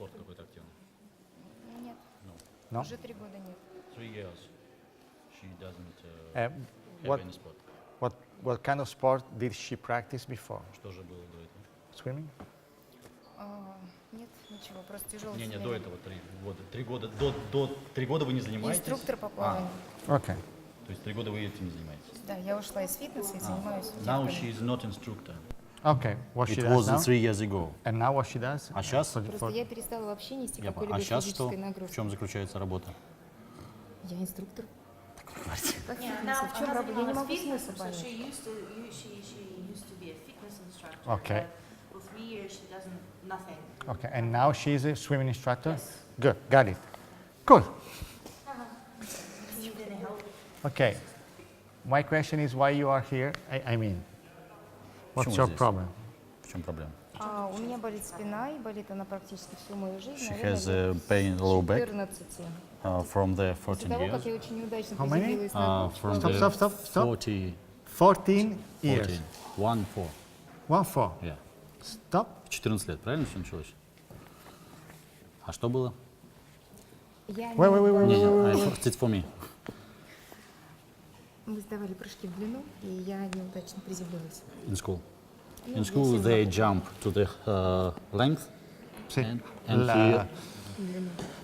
Спорт какой-то активный? Нет. No? Уже 3 года нет. 3 years. She doesn't have What, any sport. what kind of sport did she practice before? Что же было до этого? Swimming? Нет, ничего, просто тяжелый Не, семейный. до этого 3 года. 3 года, до 3 года вы не занимаетесь? Инструктор по плаванию. Okay. То есть 3 года вы этим не занимаетесь? Да, я ушла из фитнеса и занимаюсь Now девками. she is not instructor. Okay. What she It does was now? 3 years ago. And now what she does? А сейчас? Просто я перестала вообще нести А какой-либо сейчас что? физической В нагрузки. чем заключается работа? Я инструктор. Как Yeah, фитнес? now В чем она проблема? Я не занималась могу фитнесом, смысл so понять. she used to be a fitness instructor. Okay. But for 3 years she doesn't nothing. Okay. And now she's a swimming instructor? Yes. Good. Got it. Cool. Need any help? Okay. My question is why you are here? I mean, what's Почему your здесь? problem? В чем проблема? У меня болит спина, и болит она практически всю мою жизнь. She наверное, has a pain low back 14. from the После 14 того, как years. я очень неудачно How many? приземлилась на кучу. From Stop, the stop, stop, stop. 40, 14 years. 14. 1-4. 1-4. Yeah. Stop. 14 лет, правильно все началось? А что было? Я Wait. Не, it's for me. Мы сдавали прыжки в длину, и я неудачно приземлилась. In school. Ну, In school если they знакомо. jump to the length See. and he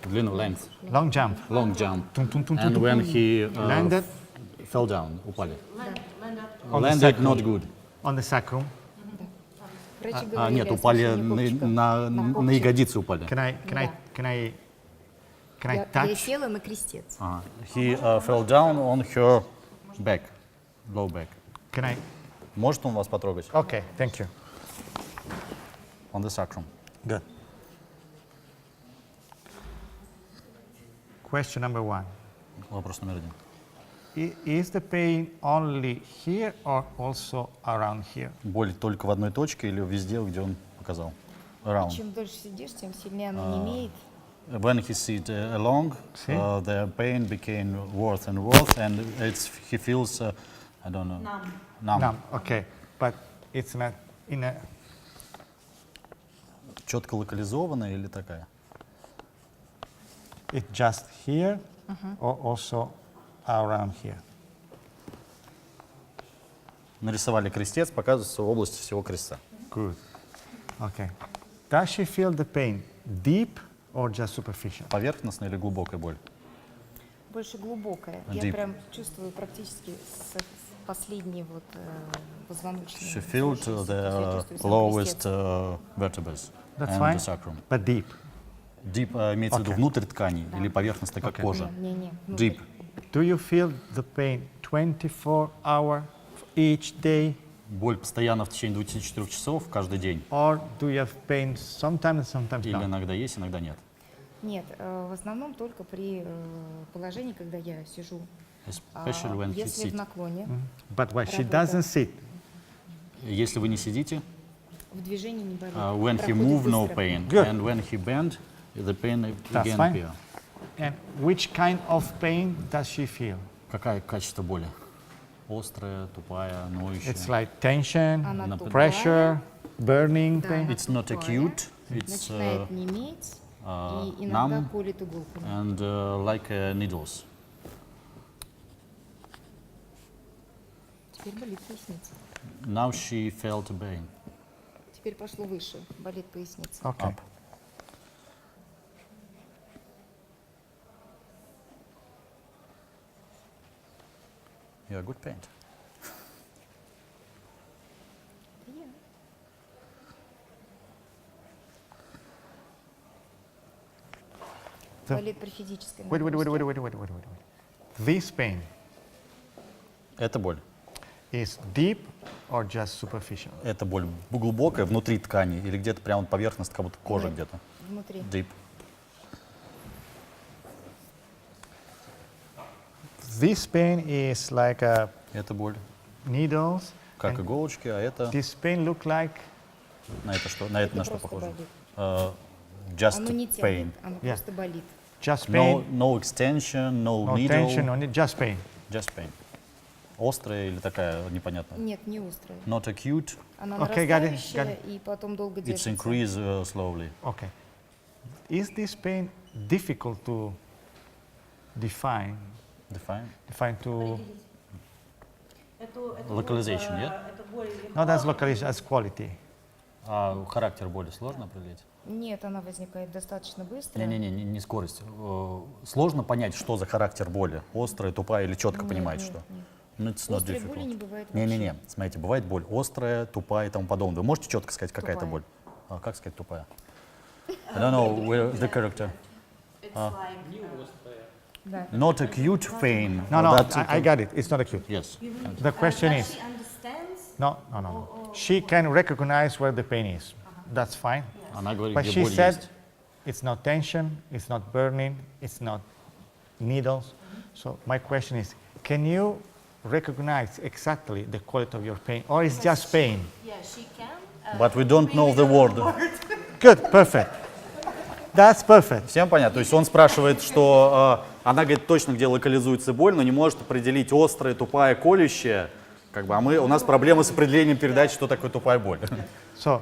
длину length, Long jump. long jump. Tum, tum, tum, tum, And tum, when tum. he Landed fell down, упали. on the Landed sacrum. not good. On the sacrum. Врачи говорили Нет, о упали смещении копчика. на копчик. ягодицы упали. Can I Я touch? села на крестец. Ага. He fell down on her back, low back. Can I? Может он вас потрогать? Okay, thank you. On the sacrum. Good. Question number 1. Вопрос номер 1. Is the pain only here or also around here? Боль только в одной точке или везде, где он показал? Around. Чем дольше сидишь, тем сильнее оно немеет. When he sit along, See? the pain became worse and worse, and he feels, I don't know, numb. Numb. Okay, but it's not in a. Четко локализованная или такая? It's just here or also around here. Нарисовали крестец, показывается в области всего креста. Good. Okay. Does she feel the pain deep or just superficial? Поверхностная или глубокая боль? Больше глубокая. Я Deep. прям чувствую практически с последней вот позвоночной. She felt слушай, the я чувствую сам lowest крестец. vertebrae That's and fine. the sacrum. But deep. Deep имеется в виду Okay. внутрь ткани или поверхностная, как Okay. кожа? Не. Deep. Do you feel the pain 24 hours each day, Боль постоянно в течение 24 часов каждый день? or do you have pain sometimes and sometimes Или not? иногда есть, иногда нет? Нет, в основном только при положении, когда я сижу. Especially when he Если в sit. наклоне, But why she Работа. doesn't sit? Если вы не сидите, в движении не болит. when he Проходит move, no быстро. pain. Good. And when he bend, the pain That's again fine. appear. And which kind of pain does she feel? Какое качество боли? Острая, тупая, ноющая? It's like tension, Она тупая, pressure, burning Да. pain. It's not тупая, acute. It's начинает неметь и иногда numb колет иголками. and like needles. Теперь болит поясница. Now she felt pain. Теперь пошло выше, болит поясница. Okay. Up. You're a good paint. Это я. The- Болит при физической Wait. нагрузке. This pain Это боль. is deep or just superficial? Это боль глубокая, внутри ткани, или где-то прямо поверхность, как будто кожа Нет. где-то? Внутри. Deep. This pain is like Это боль. needles. Как and иголочки, а это this pain look like на это что? На это на что просто похоже? болит. Just Оно не pain. тянет, оно Yeah. просто болит. just No, pain, no extension, no no needle, tension on it, just pain. just pain. Острая или такая непонятная? Нет, не острая. Not acute, Она Okay, got it, нарастающая и потом долго it's держится. increase slowly. Okay. is this pain difficult to define? Define. Define to Localization, yeah? Это боль not as localization as quality. А характер боли сложно определить? Нет, она возникает достаточно быстро. Не скорость. Сложно понять, что за характер боли. Острая, тупая или четко Нет, понимать, нет, что? нет. Ну, it's not Острой боли difficult. не бывает Не-не-не, смотрите, бывает боль острая, тупая и тому подобное. Вы можете четко сказать, какая это Тупая. боль? А как сказать тупая? I don't know where the character. it's like Да. Not acute pain. No, no, That's I got it. It's not acute. Yes. The question does is, she understands? no, no, no. She can recognize where the pain is. That's fine. Она говорит, But где she боль said есть. it's not tension, it's not burning, it's not needles. So my question is, can you recognize exactly the quality of your pain, or it's just pain? Yeah, she can. But we don't know the word. Good, perfect. That's perfect. Всем понятно? То есть он спрашивает, что она говорит точно, где локализуется боль, но не может определить острая, тупая, колющая. Как бы, у нас проблемы с определением передачи, что такое тупая боль. So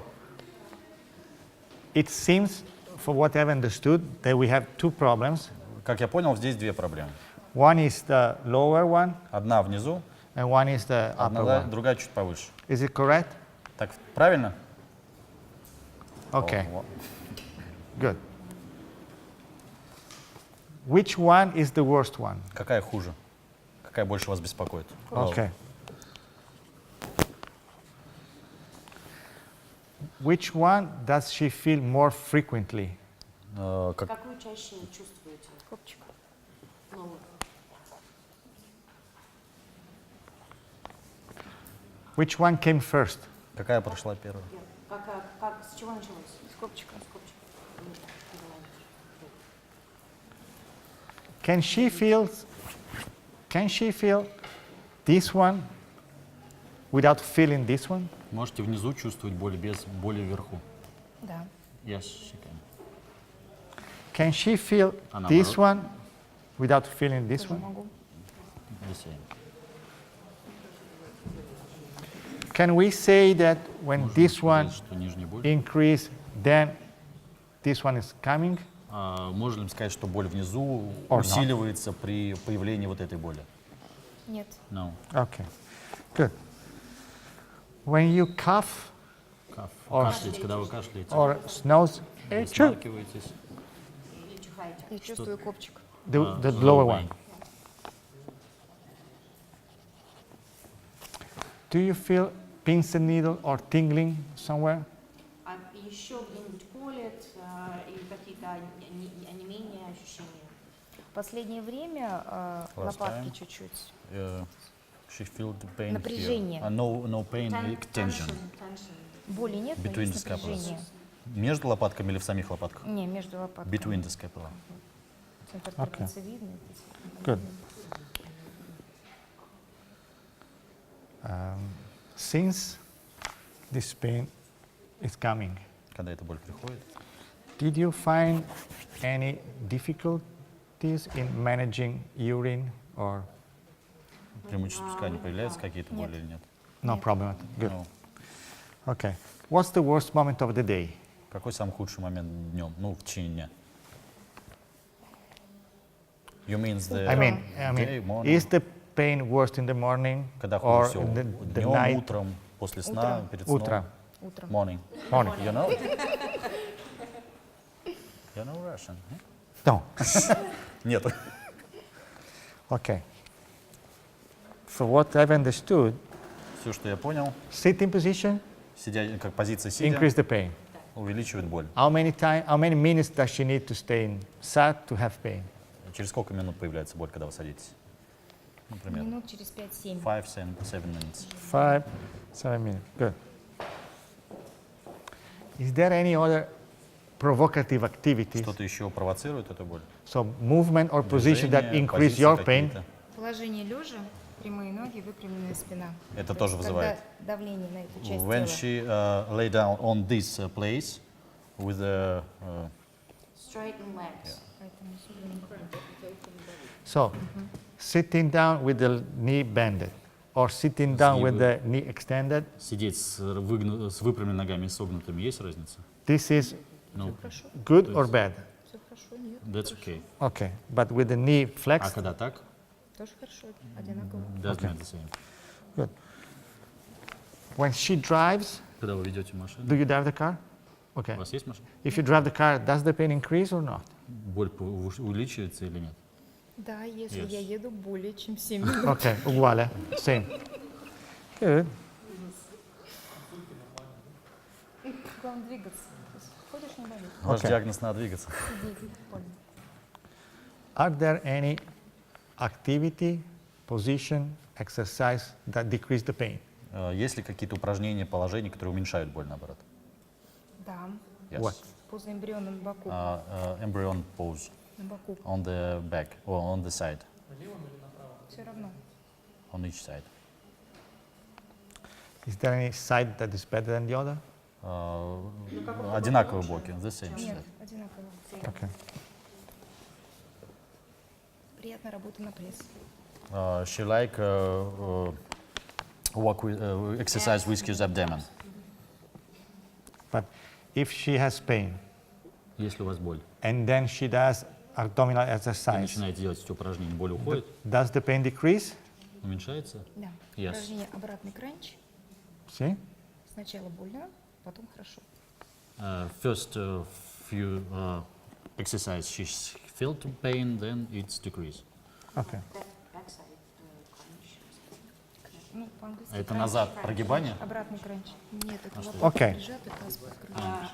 it seems, for what I've understood, that we have two problems. Как я понял, здесь две проблемы. One is the lower one, Одна внизу, and one is the upper one. другая чуть повыше. Is it correct? Так правильно? Okay, О, good. Which one is the worst one? какая хуже? Какая больше вас беспокоит? Okay. Which one does she feel more frequently? Какую чаще чувствуете? Копчик. Новую. Which one came first? Какая прошла первая? С чего началось? С копчика. Can she feel this one without feeling this one? Можете внизу чувствовать боль без боли вверху. Да. Yes, she can. Can she feel А this наоборот? one without feeling this Тоже one? могу. The same. Can we say that when Можно this one сказать, что нижняя боль. increase, then this one is coming? Можно ли сказать, что боль внизу Or not. усиливается при появлении вот этой боли? Нет. No. Okay, good. When you cough Кашляете, когда вы кашляете, or sneeze, вы смаркиваетесь. Или чихаете? Я чувствую копчик. the lower one. Do you feel pins and needle or tingling somewhere? А еще где-нибудь колет или какие-то онемения, ощущения? В последнее время лопатки time. чуть-чуть. She feel the pain Напряжение. here. No pain, tension. Боли нет, но Between есть the scapulas. напряжение. Между лопатками или в самих лопатках? Не, между лопатками. Between the scapula. Центр Okay. трапециевидный. Good. Since this pain is coming, Когда эта боль приходит, did you find any difficulties in managing urine or при мочеиспускании появляются какие-то Нет. боли или нет? no Нет. problem? Good. No. Okay. What's the worst moment of the day? Какой самый худший момент днем? Ну, в течение дня. You mean the I mean, day, morning? is the pain worst in the morning Когда or хуже всего? in the Днем, night? утром, после сна, Утром. перед сном? Утро. Утром. Morning. Morning. You know? You know Russian? No. Нет. Okay. For what I've understood, Все, что я понял, sitting position сидя, как позиция сидя, increase the pain. увеличивает боль. How many minutes does she need to stay in sat to have pain? Через сколько минут появляется боль, когда вы садитесь? Например, Минут через 5-7. 5-7 minutes. 5-7 minutes. Good. Is there any other provocative activities? Что-то еще провоцирует эту боль? So movement or position that Движения, increase позиции your pain? какие-то? Положение лежа, прямые ноги, выпрямленная спина. Это То тоже есть, вызывает. когда давление на эту часть When тела. she lay down on this place with the Straighten legs. So sitting down with the knee bended or sitting down with the knee extended, сидеть с выпрямленными ногами и согнутыми, есть разница? this is No, Good or bad? Все хорошо, нет. that's okay. Okay, but with the knee А flexed, когда так, Тоже хорошо, одинаково. doesn't mean the same. good. When she drives, Когда вы ведете машину, do you drive the car? у Okay. вас есть машина? If you drive the car, does the pain increase or not? Боль увеличивается или нет? Да, если Yes. я еду более чем 7 минут. Okay, uguale, same. Good. Главное двигаться. То есть ходишь, не болит. Ваш Okay. диагноз надо двигаться. Сидеть больно. Are there any activity, position, exercise that decrease the pain? Есть ли какие-то упражнения, положения, которые уменьшают боль, наоборот? Да, Yes. What? поза эмбриона на боку. Embryon pose На боку. on the back or on the side, Все равно. on each side. Is there any side that is better than the other? Одинаковые боки, the same Нет, side. одинаково. Okay. Приятная работа на пресс. She like work with, exercise with his abdomen. But if she has pain Если у вас боль, and then she does abdominal и exercise, начинаете делать эти упражнения, боль уходит, does the pain decrease? уменьшается? Да. Yes. Упражнение обратный кранч. See? Сначала больно, потом хорошо. First few exercise, she felt pain, then it's decrease. Okay. Ну, по-английски Это кранч. назад прогибание? Обратный кранч. Нет, это лопатки Окей. прижаты, таз подкрываешь.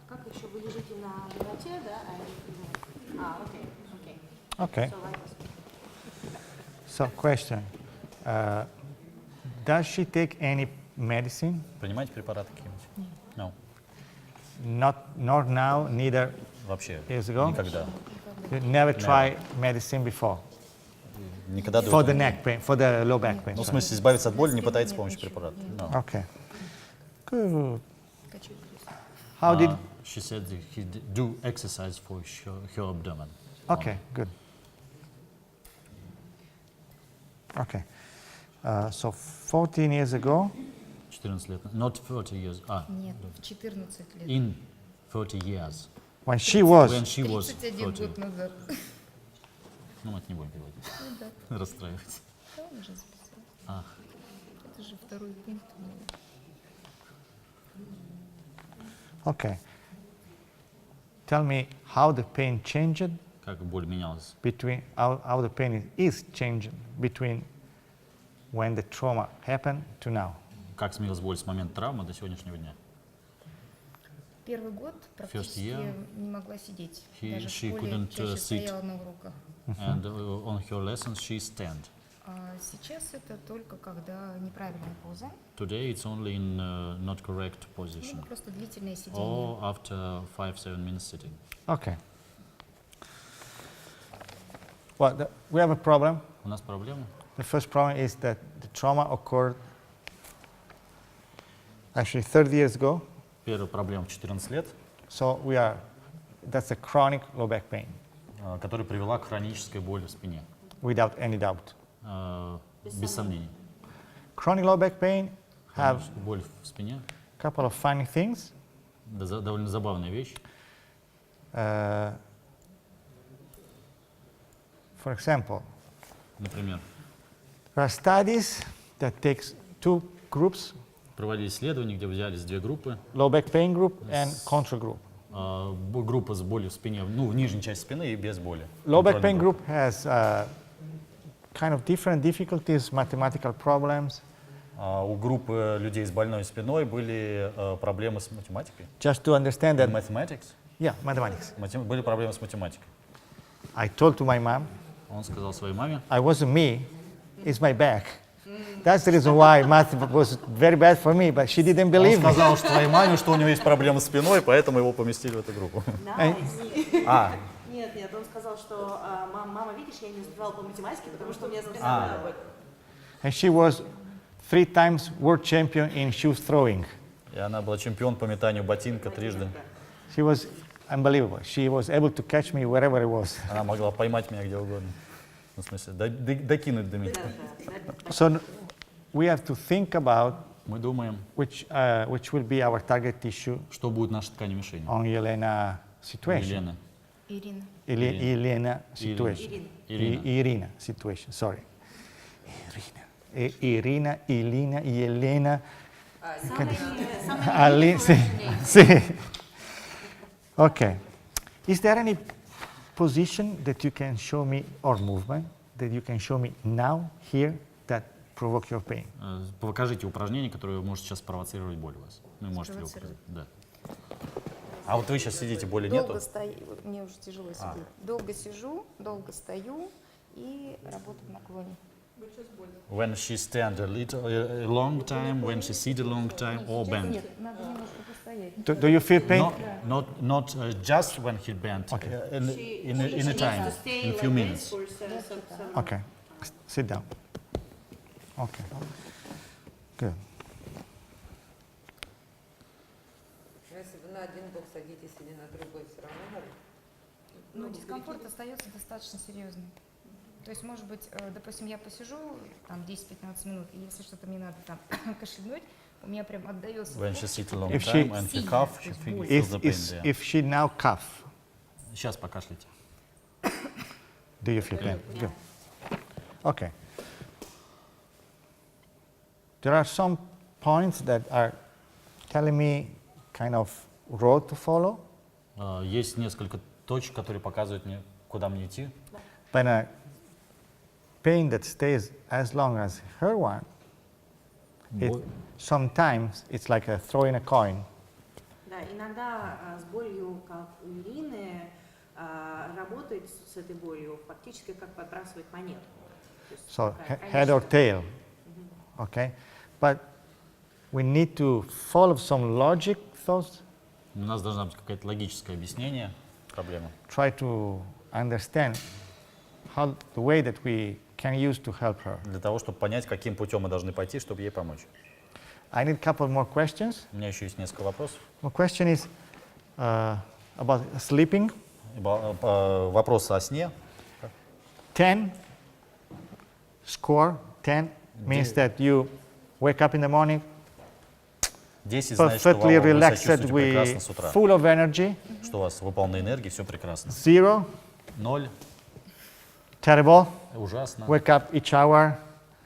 Как еще вы лежите на животе, да? Окей, окей. Okay. So like this. So, question. Does she take any medicine? Принимаете препараты какие-нибудь? No. Not now, neither Вообще years ago? никогда. You never try medicine before? Никогда до For этого the не- neck pain, for the low back pain. Ну, в sorry. смысле, избавиться от боли не пытается с помощью препаратов. No. Okay. Good. Качаю пресс. How did? She said that he do exercise for her abdomen. Okay, good. Okay. So 14 years ago, 14 лет, not 30 years, Нет, в 14 лет. in 30 years, when she was, when she was 31 30. год назад. Ну, мы это не будем переводить. Расстраивается. Да, он уже записал. Ах. Это же второй пункт. okay. Tell me how the pain changed Как боль менялась. between, how the pain is changing between when the trauma happened to now. Как сменилась боль с момента травмы до сегодняшнего дня? Первый год практически year, не могла сидеть. she Даже в школе couldn't, чаще sit. стояла на уроках. And on her lessons she stand. А сейчас это только когда неправильная поза. Today it's only in not correct Ну, position. просто длительное сидение. Or after 5-7 minutes sitting. Okay. Well, we have a problem. У нас проблема. The first problem is that the trauma occurred actually 30 years ago. Первая проблема в 14 лет, So that's a chronic low back pain, которая привела к хронической боли в спине. without any doubt. Без сомнений. Chronic low back pain have Боль в спине a couple of funny things. довольно забавная вещь. For example, Например, there are studies that takes two groups, проводили исследования, где взялись две группы. low back pain group and control group. Группа с болью в спине, ну, в нижней части спины и без боли. Low back Контрольная pain группа. group has kind of different difficulties, mathematical problems. У группы людей с больной спиной были проблемы с математикой. Just to understand that, Mathematics? yeah, mathematics. Были проблемы с математикой. I told to my mom, Он сказал своей маме, I wasn't me, it's my back. That's the reason why math was very bad for me, but she didn't Он believe me. сказал своей маме, что у него есть проблемы с спиной, поэтому его поместили в эту группу. Нет, нет, он сказал, что мама, видишь, я не успевала по математике, потому что у меня спина болит. And she was 3 times world champion in shoe throwing. И она была чемпион по метанию ботинка трижды. She was unbelievable. She was able to catch me wherever I was. Она могла поймать меня где угодно. Ну, в смысле, докинуть до меня. So we have to think about Мы думаем, which will be our target tissue что будет наша ткань мишень. on Elena situation. Елена. Ирина. Elena situation. Irina situation, sorry. Irina, Elena, Elena. Ali, see. Okay. Is there any position that you can show me, or movement, that you can show me now, here, that provoke your pain? Покажите упражнение, которое может сейчас спровоцировать боль у вас. Ну, и можете ли его показать? Да. А вот вы сейчас сидите, боли Долго нету? стою, мне уже тяжело сидеть. Долго сижу, долго стою и работаю в наклоне. When she stand a long time, when she sit a long time, or bend. Нет, надо немножко постоять. Do you feel pain? Not just when he bent, in a time, in a few minutes. Okay. Sit down. Okay. Good. Если вы на один бок садитесь или на другой, все равно болит? Ну, дискомфорт остается достаточно серьезный. То есть, может быть, допустим, я посижу там 10-15 минут, и если что-то мне надо там кашлянуть, у меня прям отдается. When she sit a long If time she- and he cough, she feels the pain there. If she now cough, Сейчас покашляйте. do you feel pain? Good. Okay. There are some points that are telling me kind of road to follow, Есть несколько точек, которые показывают мне, куда мне идти. but a pain that stays as long as her one, sometimes it's like a throwing a coin. Да, иногда с болью, как у Ирины, работать с этой болью фактически как подбрасывать монету. То есть So такая head or конечная. tail, okay? But we need to follow some logic thoughts, У нас должна быть какое-то логическое объяснение проблемы. try to understand how the way that we can use to help her. Для того, чтобы понять, каким путем мы должны пойти, чтобы ей помочь. I need a couple more questions. У меня еще есть несколько вопросов. My question is about sleeping. Вопросы о сне. 10 score, 10 means that you wake up in the morning 10 значит, что perfectly вы себя relaxed, чувствуете прекрасно с with утра. full of energy. Что у вас вы полны энергии, все прекрасно. 0, 0, terrible. ужасно. Wake up each hour.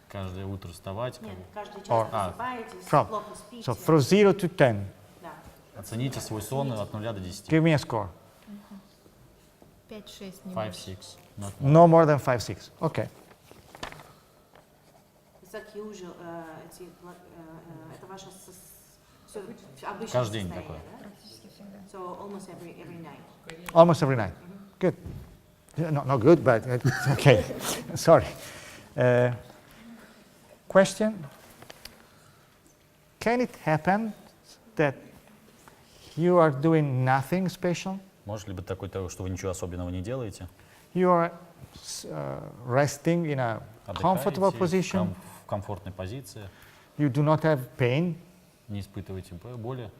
Каждое утро вставать. Нет, каждый час Or- просыпаетесь, From, плохо спите. so from 0 to 10, Да. Оцените свой сон от 0 до 10. give me a score. 5-6 не 5, больше. 6. Not No more than 5, 6. Okay. It's like usual, это ваше всё обычное Каждый день состояние, такое. да? Практически всегда. So almost every night. Almost every night. Good. Yeah, not good, but it's okay. Sorry. Question. Can it happen that you are doing nothing special? Может ли быть такое, что вы ничего особенного не делаете? You are resting in a comfortable Отдыхаете position. в комфортной позиции, You do not have pain, не испытываете боли,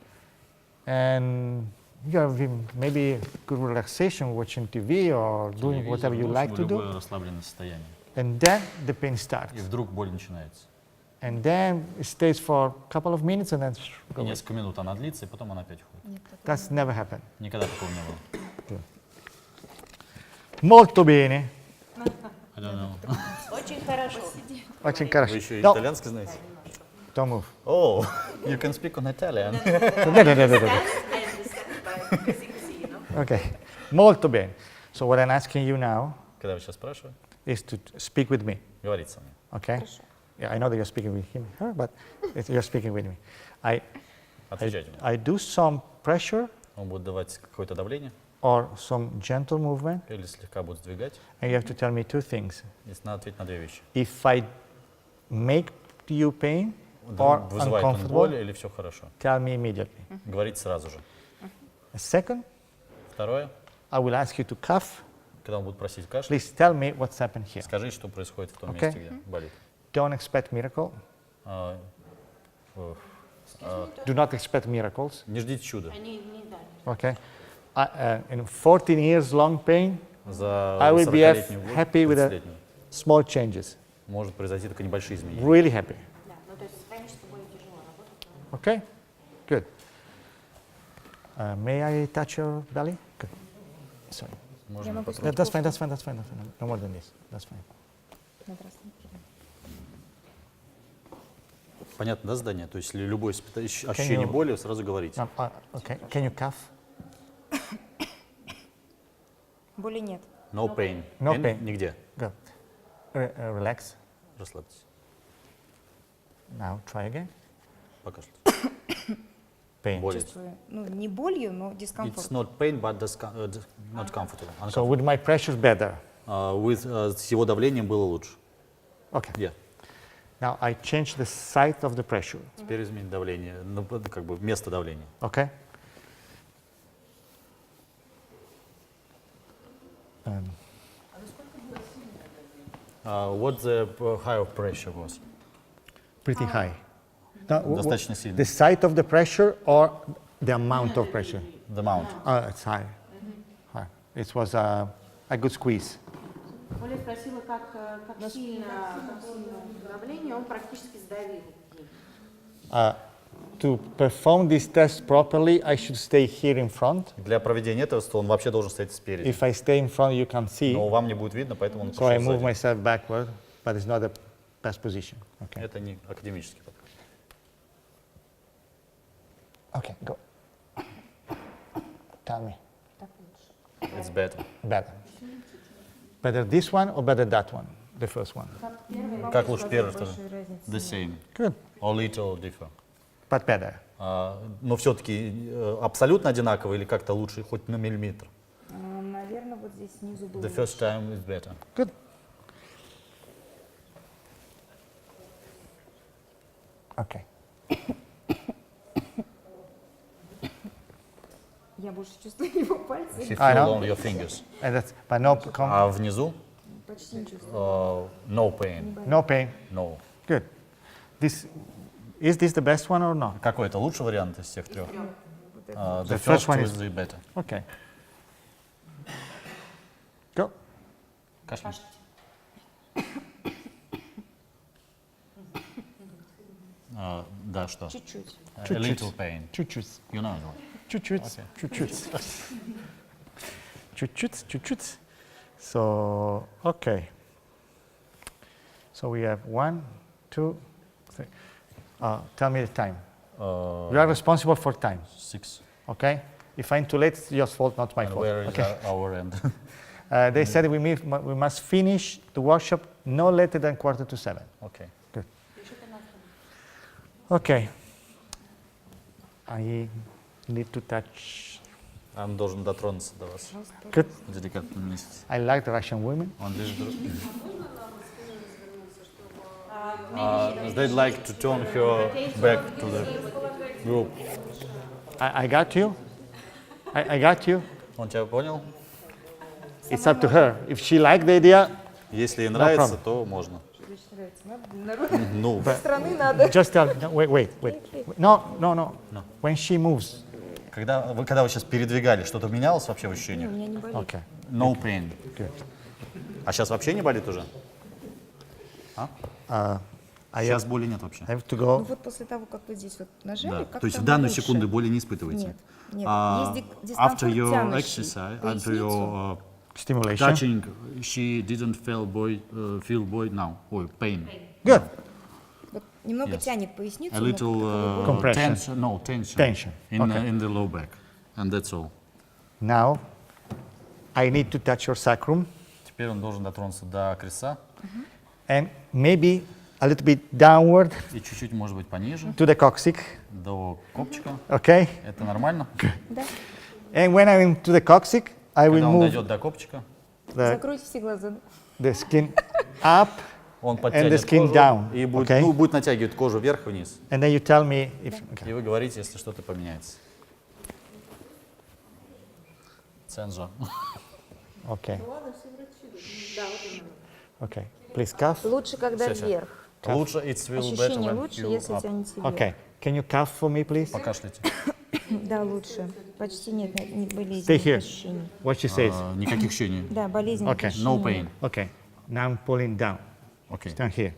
and you are in maybe good relaxation, watching TV or doing whatever you like to любое do. расслабленное состояние. And then the pain И starts. вдруг боль начинается. And then it stays for a couple of minutes and then И goes away. несколько минут она длится, и потом она опять уходит. Нет, такого That's never happened. Никогда такого не было. Molto bene. I don't know. Очень хорошо. Очень Вы хорошо. еще No, итальянский знаете? don't move. Oh, you can speak on Italian. Да-да-да-да-да. Okay. Molto bene. So what I'm asking you now Когда я сейчас спрашиваю, is to speak with me. говорит со мной. Okay? Yeah, I know that you're speaking with him, her, but you're speaking with me. I Отвечайте мне. do some pressure Он будет давать какое-то давление or some gentle movement, или слегка будет сдвигать. and you have to tell me two things. Если надо ответить на две вещи. If I make you pain or Вызывает он боль uncomfortable, или все хорошо. tell me immediately. Говорите сразу же. Second, Второе, I will ask you to cough. когда он будет просить кашлять, Please tell me what's happened here. скажите, что происходит в том Okay. месте, где болит. Don't expect miracle. А, Do not expect miracles. Не ждите чуда. Они не дали. Okay. In 14 years long pain, За I will be 40-летнюю боль, happy with a 30-летнюю, small changes. может произойти только небольшие изменения. Really happy. Да, ну то есть с хронической болью тяжело Okay? Good. May I touch your belly? Good. Sorry. Я могу That's fine, that's fine, that's fine, that's fine. No more than this. That's fine. Понятно, да, задание? То есть, если любое ощущение боли, сразу говорите. Okay. Can you cough? Боли нет. No pain. No pain. Нигде. Good. Relax. Расслабьтесь. Now try again. Покашляйте. Pain. Боли. Чувствую, ну, не болью, но дискомфорт. It's not pain, but not comfortable. So with my pressure better. С его давлением было лучше. Okay. Yeah. Now I change the site of the pressure. Теперь изменить давление, ну, как бы место давления. Okay? What the high of pressure was? Pretty high. Now, Достаточно сильно. the site of the pressure or the amount of pressure? The mount. It's high. High. It was a good squeeze. Оля спросила, как сильно давление, он практически сдавил. To perform this test properly, I should stay here in front. Для проведения этого он вообще должен стоять спереди. If I stay in front, you can see. Но вам не будет видно, поэтому он So I пошел move сзади. myself backward, but it's not the best position. Okay. Это не академический подход. Okay, go. Tell me. It's better. Better. Better this one or better that one? The first one. Как лучше первый, второй? The same. Good. Or little different. But better. Но все-таки абсолютно одинаково или как-то лучше хоть на миллиметр? Наверное, вот здесь снизу было. The first time is better. Good. Okay. Я больше чувствую его пальцы. He I feel know. on your fingers. And that's, but no, А внизу? Почти не чувствую. No pain. no pain. No. Good. Is this the best one or not? Какой это лучший вариант из всех трех? The The first first one is is- the better. Okay. Go. Кашляй. Да, что? Чуть-чуть. A Чуть-чуть. little pain. Чуть-чуть. You know. Чуть-чуть. Чуть-чуть. Чуть-чуть. Чуть-чуть. So, okay. So we have 1, 2, 3. Tell me the time. You are responsible for time, 6. okay? If I'm too late, it's your fault, not my And fault. where is Okay. our end? They said we must finish the workshop no later than 6:45. Okay. Good. Okay. I need to touch. Он должен дотронуться до вас. Good. В деликатном месте. I like the Russian women. Он лишь they'd like to turn her back to the group. I got you. I got you. Он тебя понял? It's up to her. If she liked the idea, Если ей нравится, problem. то можно. Народ Ну, страны надо. just tell. No, wait. No. When she moves. когда вы сейчас передвигали, что-то менялось вообще в ощущениях? У меня не болит. Okay. No pain. Good. А сейчас вообще не болит уже? Сейчас боли нет вообще. I have to Ну go. вот после того, как вы здесь вот нажали, Да. как-то То есть в данную лучше. секунду боли не испытываете? Нет, нет. Есть After дискомфорт your тянущий exercise, after поясницу. your Stimulation. touching, she didn't feel boy now, or pain. Good. Вот немного Yes. тянет поясницу. A но little как бы Compression. tension. Tension. In the low back, and that's all. Now, I need to touch your sacrum Теперь он должен дотронуться до креста and maybe a little bit downward и чуть-чуть, может быть, пониже, to the coccyx. до копчика. Okay. Это нормально? Да. And when I'm into the coccyx, I will Когда он move дойдет до копчика, Закройте все глаза. the skin up, он the подтянет skin кожу down, и будет, okay? будет натягивать кожу вверх и вниз. and then you tell me if. Okay. И вы говорите, если что-то поменяется. Цензор. Okay. Да, вот именно. Okay. Please cough. Лучше, когда Всё, всё. вверх. Лучше, it will better Ощущение when лучше, you если up. тянете вверх. Okay. Can you cough for me, please? Покашляйте. Да, лучше. Почти нет Stay болезненных here. ощущений. What she says. Никаких ощущений. Да, болезненных Okay. ощущений. No pain. Okay. Now I'm pulling down. Окей. Stand here.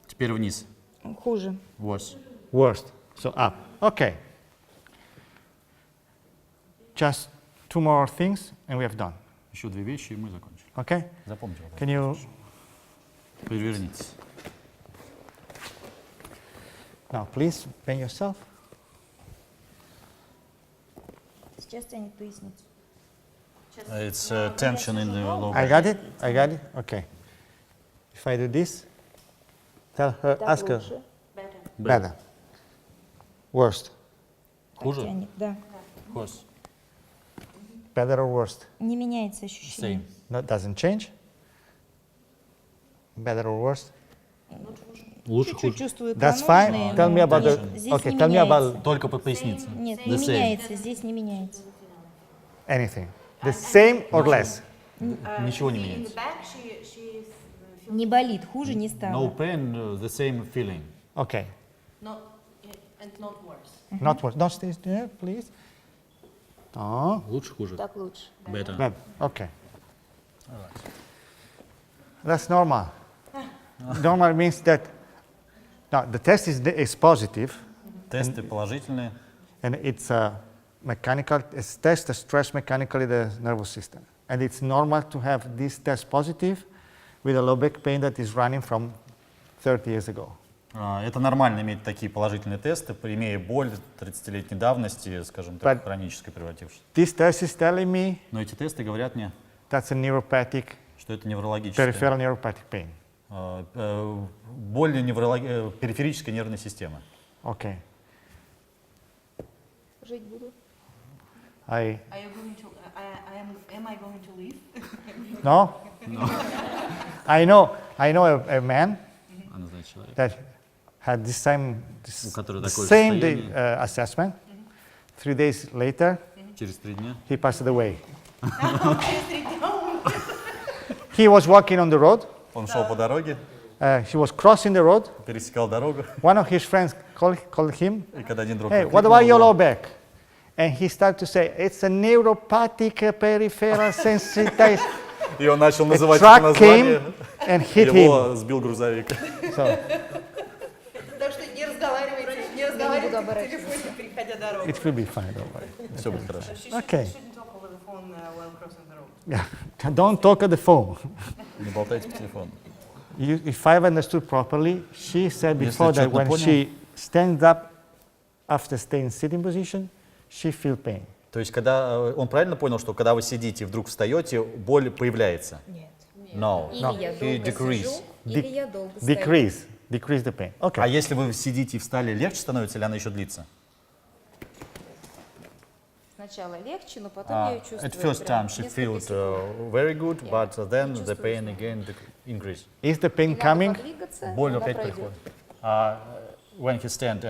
Теперь вниз. Хуже. Worse. Worst. So up. Okay. Just 2 more things and we have done. Еще 2 вещи, и мы закончили. Okay? Запомните. вот Can you это. Перевернитесь. now please bend yourself? Сейчас тянет поясницу. It's tension in the lower I back. got it. I got it. Okay. If I do this, tell her, Так ask her. лучше. Better. Worst. Так Хуже? тянет, да. Worse. Better or worst? Не меняется ощущение. Same. No, doesn't change. Better or worst? Лучше, Чуть-чуть хуже. чувствую That's проножные, fine. Tell me но about нет, the. здесь Okay. не Tell me меняется. about Только по пояснице. Нет, The не same. меняется, здесь не меняется. anything. The same or less? Ничего не In меняется. the back, she Не болит, хуже не No стало. pain, the same feeling. Okay. not and not worse. Not worse. Don't stay there, please. Oh. Лучше, хуже. Так лучше. Better. Bad. Okay. That's normal. Normal means that now the test is positive, Тесты положительные. and it's mechanical. It's test to stress mechanically the nervous system, and it's normal to have this test positive with a low back pain that is running from 30 years ago. Это нормально иметь такие положительные тесты, имея боль 30-летней давности, скажем так, But- хронической превратившейся. This test is telling me Но эти тесты говорят мне, that's a neuropathic, что это неврологическая peripheral neuropathic pain. боль периферической нервной системы. Okay. Жить буду. I Are you going to? Am I going to leave? no. I know a man Она знает человека. that had this same У которого the такое same состояние. assessment. 3 days later, Через 3 дня. he passed away. He was walking on the road. Он шел по дороге, He was crossing the road. пересекал дорогу, One of his friends called him. и когда один друг Hey, окликнул what about your его, low back? And he started to say, it's a neuropathic peripheral sensitized. и он начал A называть это truck название, came and hit him. его сбил грузовик. So Так что не разговаривайте по телефоне, переходя дорогу. it will be fine, don't worry. Все будет хорошо. Okay. Shouldn't talk over the phone while crossing the road. Yeah. Don't talk on the phone. Не болтайте по телефону. If I've understood properly, she said Если before that четко when понял. she stands up after staying in sitting position, she feel pain. То есть, когда он правильно понял, что когда вы сидите и вдруг встаете, боль появляется? Нет. No. Или я He долго decrease. сижу, или я долго стою. Decrease the pain. Okay. А если вы сидите и встали, легче становится или она еще длится? Сначала легче, но потом я ее чувствую. At first прям time she несколько felt секунд. very good, Yeah. but then the Чувствую pain себя. again increase. Is the pain Надо coming? подвигаться, Боль она опять пройдет. приходит. When he stand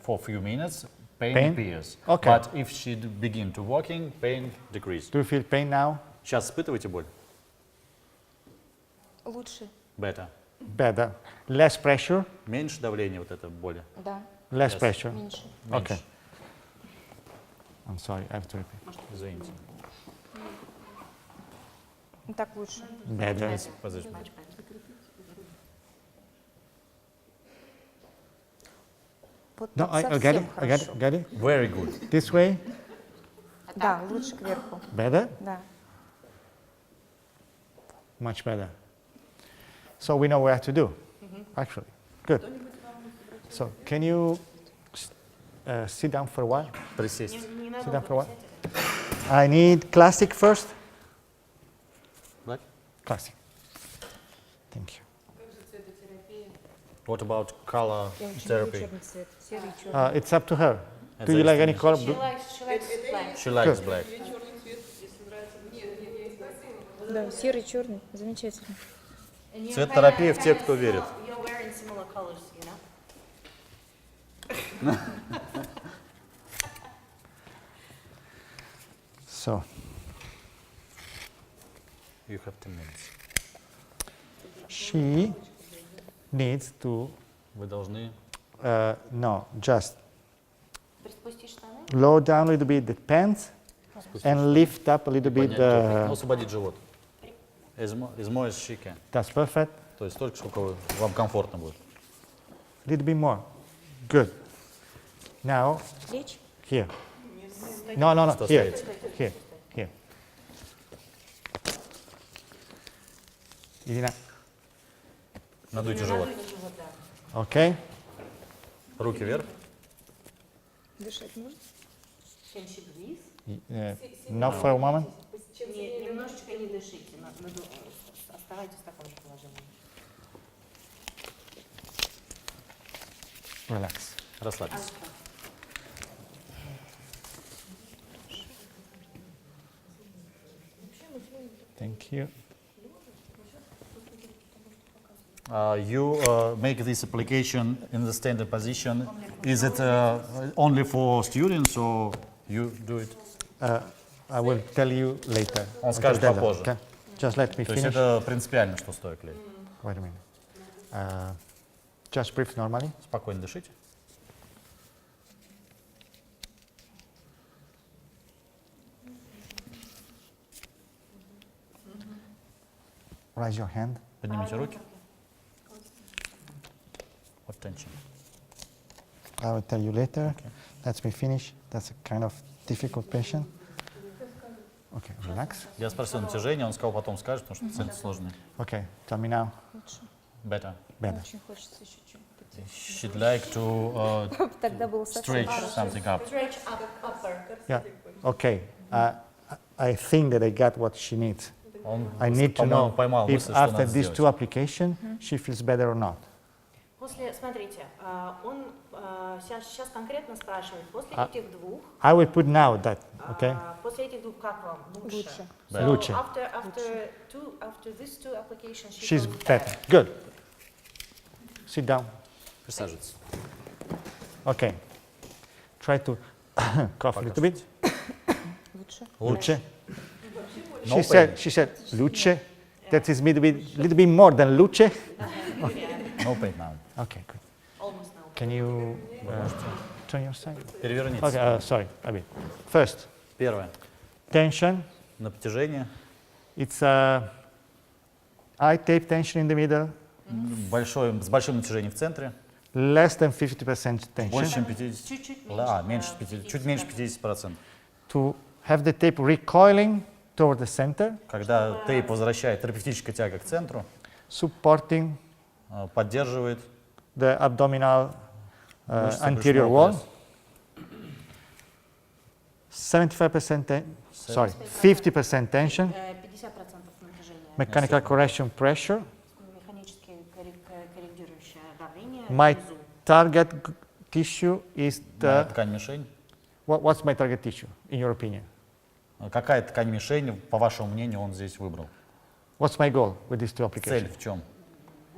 for a few minutes, pain Pain? appears. Okay. But if she begin to walking, pain decrease. Do you feel pain now? Сейчас испытываете боль? Лучше, Better. Better. Less pressure? Меньше давления вот это боли? да, Less Yes. pressure. меньше. Okay. Меньше. I'm sorry, I have to repeat. Извините. Ну, так лучше. Better. Position. Вот No, так I got it. совсем I got it. хорошо. Got it. Very good. This way. Да, лучше кверху. Better. Да. Much better. So we know what to do. Actually, good. So can you sit down for a while? Присесть. Sit down for a while. I need classic first. Black? Classic. Thank you. What about color Я очень люблю therapy? черный цвет. Серый, черный. It's up to her. Это Do you like any зависит. color? She likes black. She likes Good. black. Да, серый, черный. Замечательно. And you Цвет kinda- терапии в kinda тех, кто верит. You're wearing similar colors, you know? So You have 10 minutes. she needs to Вы должны no, just Приспусти штаны. lower down a little bit the pants and lift up a little bit. поднять живот. Ну, освободить живот. As more as she can. That's perfect. То есть столько, сколько вам комфортно будет. A little bit more. Good. Now, Лечь. here. No, no, no, Что here, стоит? here, here. Ирина, Надуйте живот. okay? Руки вверх. Дышать можно? Can she breathe? Not for a moment. Не, немножечко не дышите, оставайтесь в таком же положении. Relax. Расслабьтесь. Thank you. You make this application in the standing position. Is it only for students or you do it? I will tell you later. Он скажет Okay, попозже. okay. Just let me То есть finish. это принципиально, что стоя клеить. Wait a minute. Just breathe normally. Спокойно дышите. Raise your hand. Поднимите руки. What tension? I will tell you later. Let me finish. That's a kind of difficult patient. Okay, relax. Я спросил натяжение, он сказал, потом скажет, потому что пациент сложный. Okay, tell me now. Better. Better. Очень хочется еще чуть-чуть. She'd like to Тогда было совсем. stretch something up. Stretch up, upper. Yeah. Okay. I think that I got what she needs. Он, I need to по-моему, know поймал if мысль, что after надо these сделать. two applications she feels better or not. После, смотрите, он сейчас конкретно спрашивает, после этих двух, I will put now that. Okay. после этих двух как вам? Лучше. Да. So Лучше. After these two applications, she She's feels better. Good. Sit down. Присаживайтесь. Okay. Try to cough a little bit. Luce. No She said luce. That is little bit more than luce. No pain now. Okay, good. almost now. Can you turn your side? Перевернитесь. Okay, sorry, a bit. First, Первое. tension. Натяжение. It's a eye tape tension in the middle, С большим натяжением в центре. less than 50% Больше, tension. чем 50. Чуть-чуть Да, меньше 50, чуть меньше 50%. To have the tape recoiling toward the center, Когда тейп возвращает терапевтическая тяга к центру, supporting поддерживает the abdominal мышцы anterior брюшного wall. пресса. 75%, sorry, 50% tension, 50% напряжения. mechanical correction pressure. Механически корректирующее давление. My внизу. target tissue is Моя the, ткань-мишень. what's my target tissue, in your opinion? Какая ткань-мишень, по вашему мнению, он здесь выбрал? What's my goal with these two Цель applications? в чем?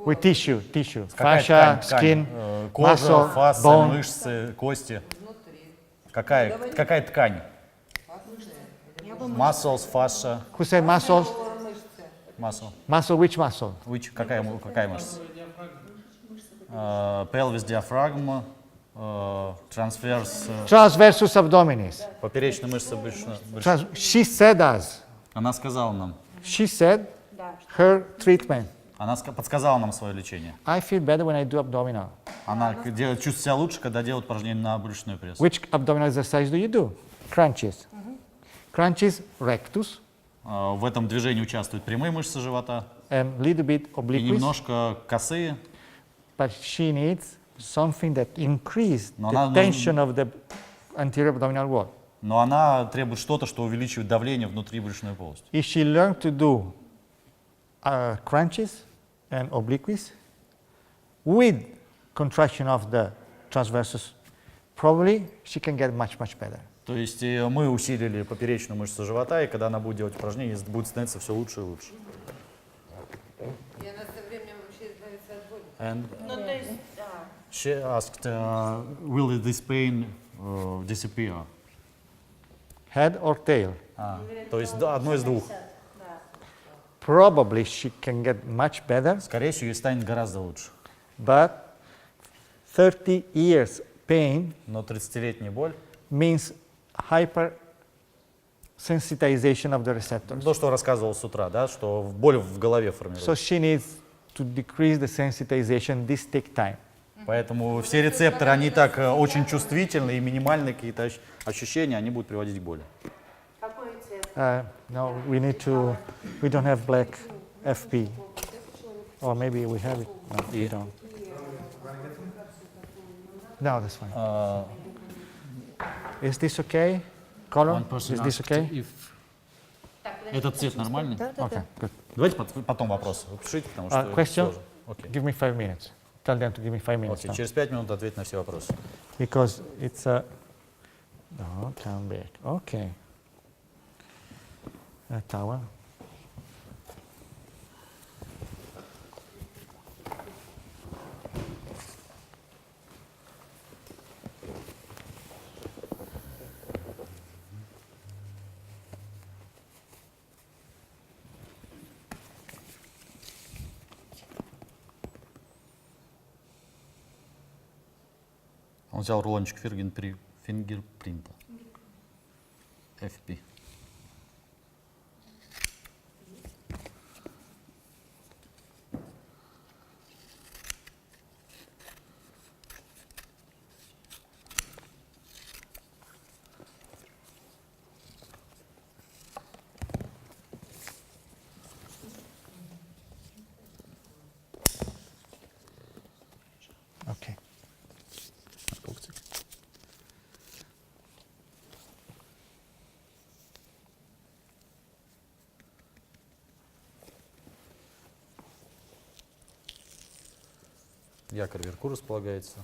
With tissue, Какая fascia, ткань? skin, Кожа, muscle, фасция, bone. мышцы, кости. Какая ткань? Muscles, fascia, Who said muscles? muscle. Muscle, which muscle? Какая мышца? Pelvis, диафрагма, transverse, Transversus abdominis. поперечная мышца брюшной. She said us. Она сказала нам, She said her treatment. она подсказала нам свое лечение. I feel better when I do abdominal. Она чувствует себя лучше, когда делает упражнения на брюшной пресс. Which abdominal exercise do you do? Crunches. Crunches, rectus, В этом движении участвуют прямые мышцы живота and little bit и obliques. немножко косые. But she needs something that increases Но the она tension of the anterior abdominal wall. Но она требует что-то, что увеличивает давление внутри брюшной полости. If she learned to do crunches and obliques with contraction of the transversus, probably she can get much better. То есть мы усилили поперечную мышцу живота, и когда она будет делать упражнения, будет становиться все лучше и лучше. И она со временем вообще избавится от боли. And Ну, то есть, да. she asked, will this pain disappear? Head or tail? То есть одно из двух. Probably she can get much better, Скорее всего, ей станет гораздо лучше. but 30 years pain Но 30-летняя боль, means hypersensitization of the receptors. то, что рассказывал с утра, да, что боль в голове So формируется. she needs to decrease the sensitization. This takes time. Поэтому все рецепторы, они так очень чувствительны, и минимальные какие-то ощущения, они будут приводить к боли. Какой рецепт? No, we don't have black FP. Or maybe we have it. No, we don't. No, that's fine. Is this okay? Color? Is this okay? Этот цвет нормальный? Okay, good. Давайте потом вопросы. Вы пишите, потому что Question? сложно. Окей. Give me 5 minutes. Tell them to give me 5 minutes. Окей, now. через 5 минут ответь на все вопросы. Because it's a... No, come back. Okay. A towel. Он взял рулончик фингерпринта. FP. Okay. Якорь вверху располагается.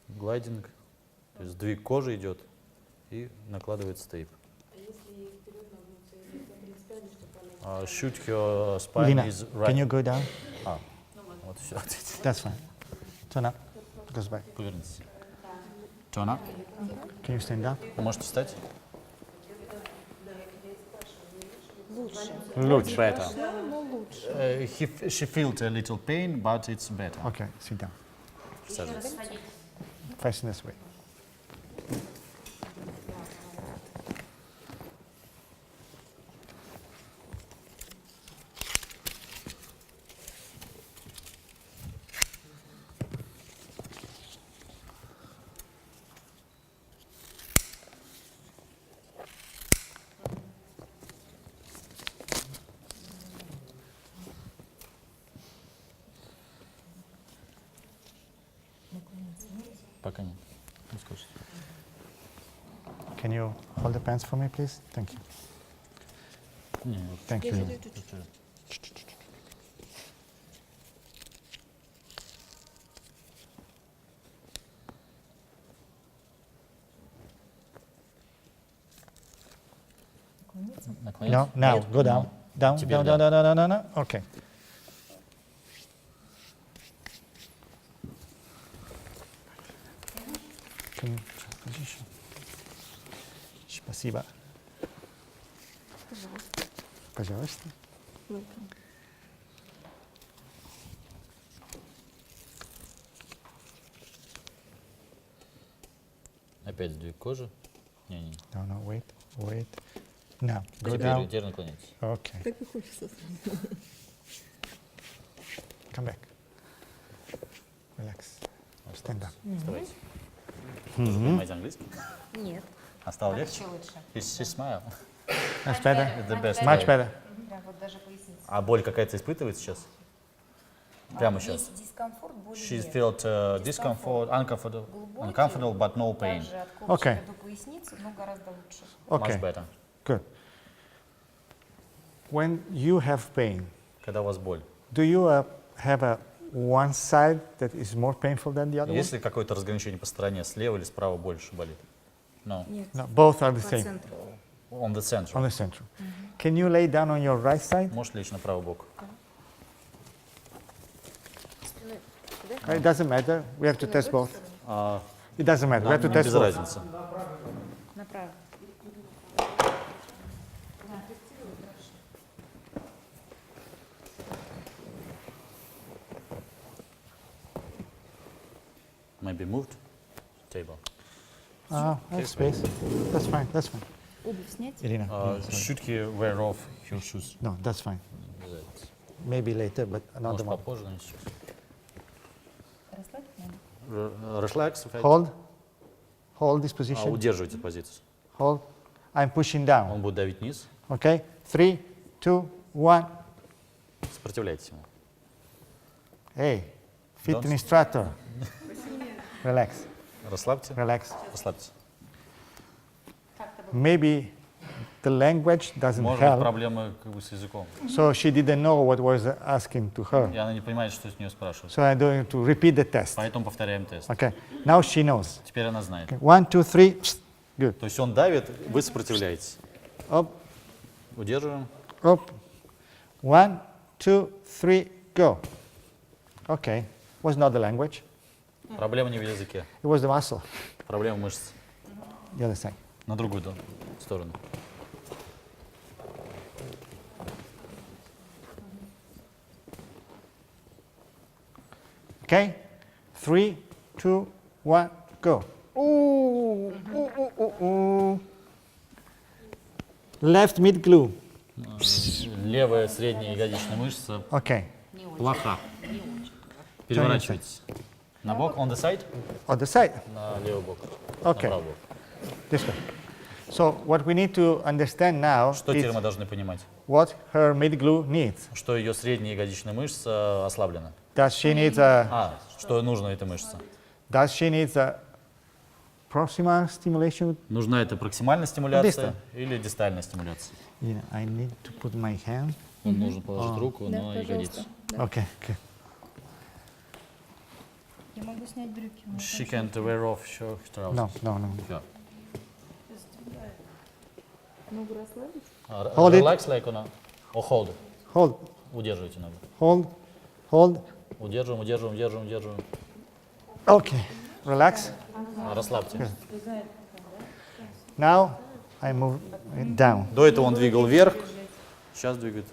Глайдинг, то есть сдвиг кожи идет и накладывается тейп. Shoot your spine Lina, is right. can you go down? Вот все, ответьте. That's fine. Turn up. Goes back. Повернитесь. Turn up. Can you stand up? Вы можете встать? Lutsch. Better. She felt a little pain, but it's better. Okay, sit down. Сажайтесь. Facing this way. Пока нет. Не скажите. Can you hold the pants for me, please? Thank you. Нет. Thank you. No, now go down. Down, Теперь down, да. down, down, down, down, down. Okay. Can you change position? Спасибо. Пожалуйста. Опять сдвиг кожи. Не. No, no, wait, wait. Now, go Теперь, down. теперь наклоняйтесь. Okay. Так и хочется. Come back. Relax. Stand up. Вставайте. Вы же понимаете английский? Нет. А стало легче? Еще лучше. She smile. That's better. The best Much way. better. Прям вот даже поясница. А боль какая-то испытывает сейчас? Прямо сейчас. Есть дискомфорт, боли She нет. felt discomfort, uncomfortable, but no pain. Также от копчика Okay. до поясницы, но гораздо лучше. Okay, Much better. good. When you have pain, Когда у вас боль. do you have one side that is more painful than the other Есть ли какое-то разграничение по стороне? Слева или справа больше болит? No. Нет, one? No, both are the по same, центру. On the center. on the center. Can you lay down on your right side? Можешь лечь на правый бок. It doesn't matter. We have to test both. А, It doesn't matter. We have to нам test без both. разницы. Направо. Maybe moved table. I have space. That's fine. That's fine. Обувь снять. Irina. Should he wear off your shoes? No, that's fine. That. Maybe later, but another Может one. попозже, но не сейчас. Relax. Hold this position. Удерживайте позицию. Hold. I'm pushing down. Он будет давить вниз. Okay. 3, 2, 1. Сопротивляйтесь ему. Hey, fit Don't- instructor. Relax. Расслабьте. Relax. Расслабьтесь. Maybe the language doesn't Может быть, help, проблемы как бы с языком. so she didn't know what was asking to her. И она не понимает, что с нее спрашивают. So I'm going to repeat the test. Поэтому повторяем тест. Okay. Now she knows. Теперь она знает. Okay. 1, 2, 3. Good. То есть он давит, вы сопротивляетесь. Up, Удерживаем. up. 1, 2, 3, go. Okay. Was not the language. Проблема не в языке. It was the muscle. Проблема в мышце. The other side. На другую сторону. Okay. 3, 2, 1, go. Ooh, ooh, ooh, ooh, ooh. Left mid glue. Левая средняя ягодичная мышца Okay. плоха. Переворачивайтесь. На бок, on the side, On the side. на левый бок. Okay. На правый бок. This way. So what we need to understand now Что теперь is мы должны понимать? what her mid glue needs. Что ее средняя ягодичная мышца ослаблена. Does she need Что нужно этой мышце? a proximal stimulation? Нужна это проксимальная стимуляция или дистальная стимуляция? Yeah, I need to put my hand. Нужно положить руку на ягодицу. Okay. Okay. Я могу снять брюки. у меня She там can't wear off her trousers. No, no, no. Yeah. Hold it. Relax like on or hold. Hold, Удерживайте ногу. hold, hold. Удерживаем, удерживаем, удерживаем, удерживаем. Okay. Relax. Расслабьте. Now I move it down. До этого он двигал вверх. Сейчас двигает.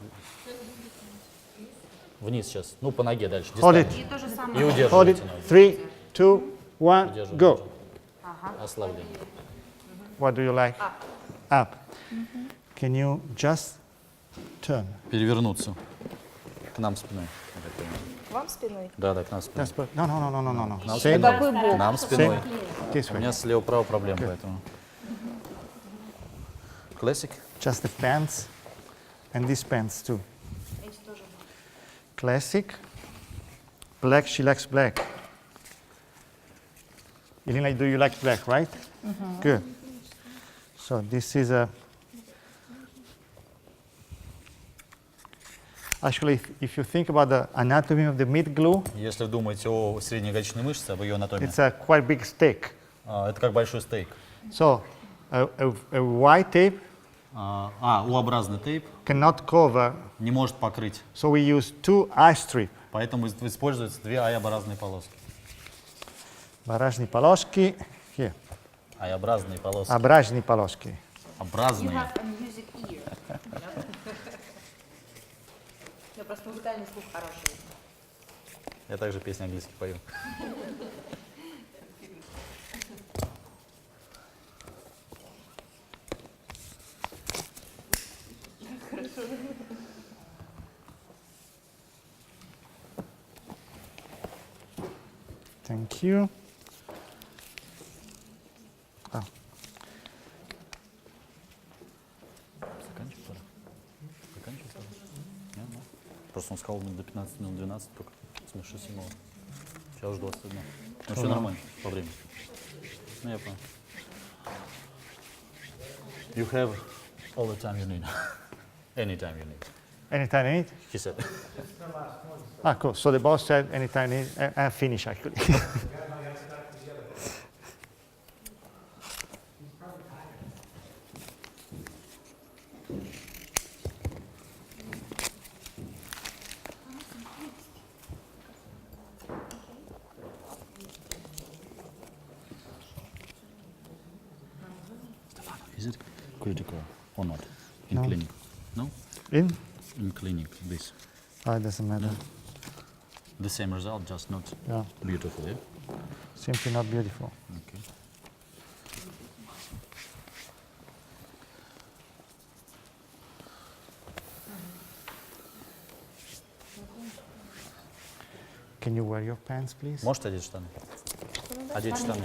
Вниз сейчас. Ну, по ноге дальше. Hold it. Дистально. И то же И самое. Hold удерживайте it. ногу. 3, 2, 1, Удерживаем. go. Ослабление. What do you like? Up. Can you just turn? Перевернуться. К нам спиной. я так понимаю. Вам спиной? Да, да, к нам спиной. Just put, no, no, no, no, no, no, no. Нам Same. спиной. К нам спиной. This У way. меня слева-право проблем, поэтому. Classic. Just the pants and these pants too. Classic. Black, she likes black. Elena, do you like black, right? Good. So this is a... Actually, if you think about the anatomy of the mid glue, Если думаете о средней ягодичной мышце, об ее анатомии, it's a quite big stick. это как большой стейк. So a white tape U-образный тейп cannot cover, не может покрыть. so we use 2 eye strip. Поэтому используются две I-образные полоски. Баражные полоски. Here. I-образные полоски. Ображные полоски. Образные. Я просто музыкальный слух хороший. Я также песни английские пою. Thank you. Заканчивай пора. Заканчивай пора. Нет, да? Просто он сказал до 15 минут 12 только. В смысле 7. Сейчас уже 21. Ну все нормально по времени. Ну я понял. You have all the time you need. Anytime you need. Anytime you need. He said. Cool. So the boss said anytime you need. I finish actually. Is it critical or not in No. clinic? No? In? In clinic, this. It doesn't matter. The same result, just not Yeah. beautiful, yeah? Simply not beautiful. Okay. Can you wear your pants, please? Можете одеть штаны? Одеть штаны.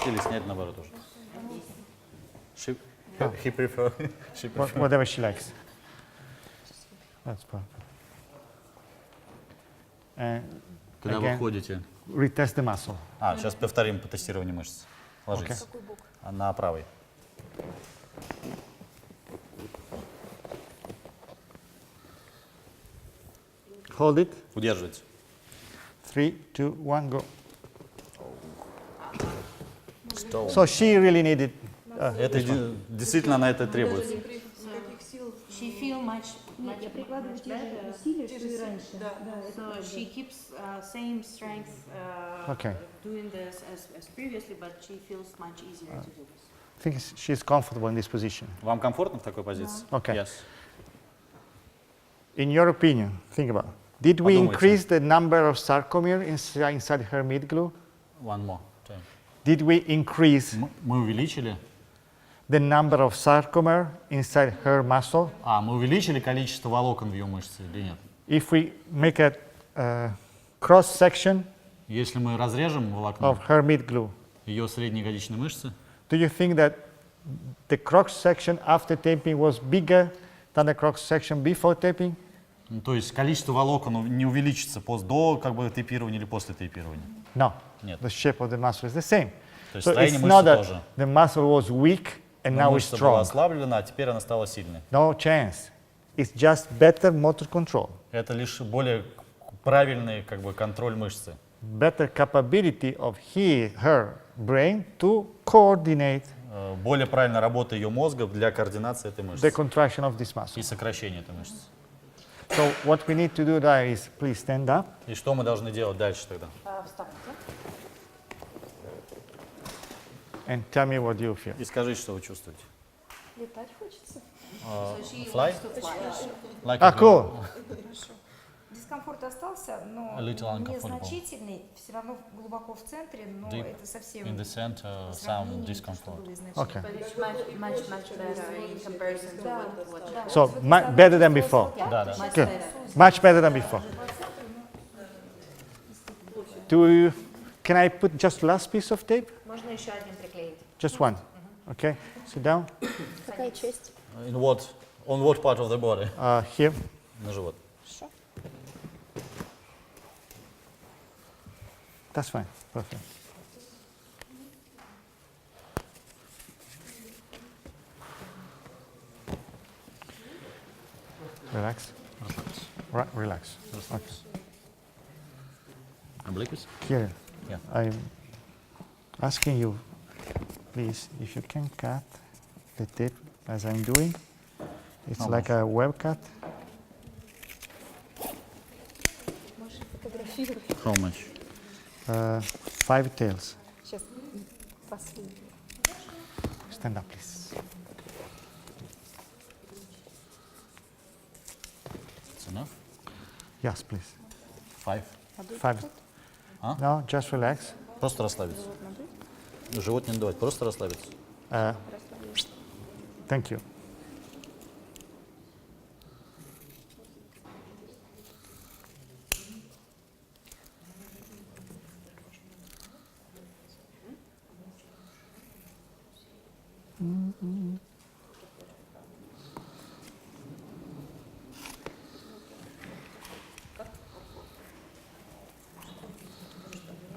Или снять наоборот уже. He prefer. She prefer. Whatever she likes. That's perfect. And Когда вы again, ходите. retest the muscle. Сейчас повторим по тестированию мышц. Ложитесь. На правый. Hold it. Удерживайте. 3, 2, 1, go. Stone. So she really needed. Это действительно на это требуется. She feel much Я прикладываю те же better. усилия, что и раньше. So she keeps same strength Okay. doing this as previously, but she feels much easier to do this. I think she's comfortable in this position. Вам комфортно в такой позиции? Okay. Yes. In your opinion, think about. Did we Подумайте. increase the number of sarcomere inside her mid glue? One more time. Did we increase Мы увеличили. the number of sarcomere inside her muscle? Мы увеличили количество волокон в ее мышце или нет? If we make a cross section Если мы разрежем волокно of her mid glue, ее среднеягодичной мышцы, do you think that the cross section after taping was bigger than the cross section before taping? то есть количество волокон не увеличится до тейпирования или после тейпирования? No. Нет. The shape of the muscle is the same. То есть So строение it's мышцы not that тоже. the muscle was weak and Но now it's мышца была strong. ослаблена, а теперь она стала сильной. No chance. It's just better motor control, Это лишь более правильный контроль мышцы. better capability of her brain to coordinate Более правильная работа ее мозга для координации этой the мышцы contraction of this muscle. и сокращения этой мышцы. So what we need to do there is please stand up И что мы должны делать дальше тогда? Встаньте. and tell me what you feel. И скажите, что вы чувствуете. Летать хочется. So she Fly? wants to fly. Like Ah, a cool. Хорошо. Дискомфорт остался, но A little uncomfortable. незначительный, все равно глубоко в центре, но Deep это совсем in the center, по some сравнению, то, что discomfort. было изначально. Okay. But it's much better in comparison to what Да, So вот better than before. Да, да. much Good. better. Much better than before. Can I put just last piece of tape? Можно еще один приклеить. Just one. Okay. Sit down. Какая часть? On what part of the body? Here. На живот. Хорошо. That's fine. Perfect. Relax. Relax. Okay. Obliques? Here. Yeah. I'm asking you, please, if you can cut the tape as I'm doing. It's How like a web cut. How much? 5 tails. Сейчас последний. Stand up, please. It's enough? Yes, please. 5. 5. No, just relax. Просто расслабиться. Живот не надувать, просто расслабиться. Thank you.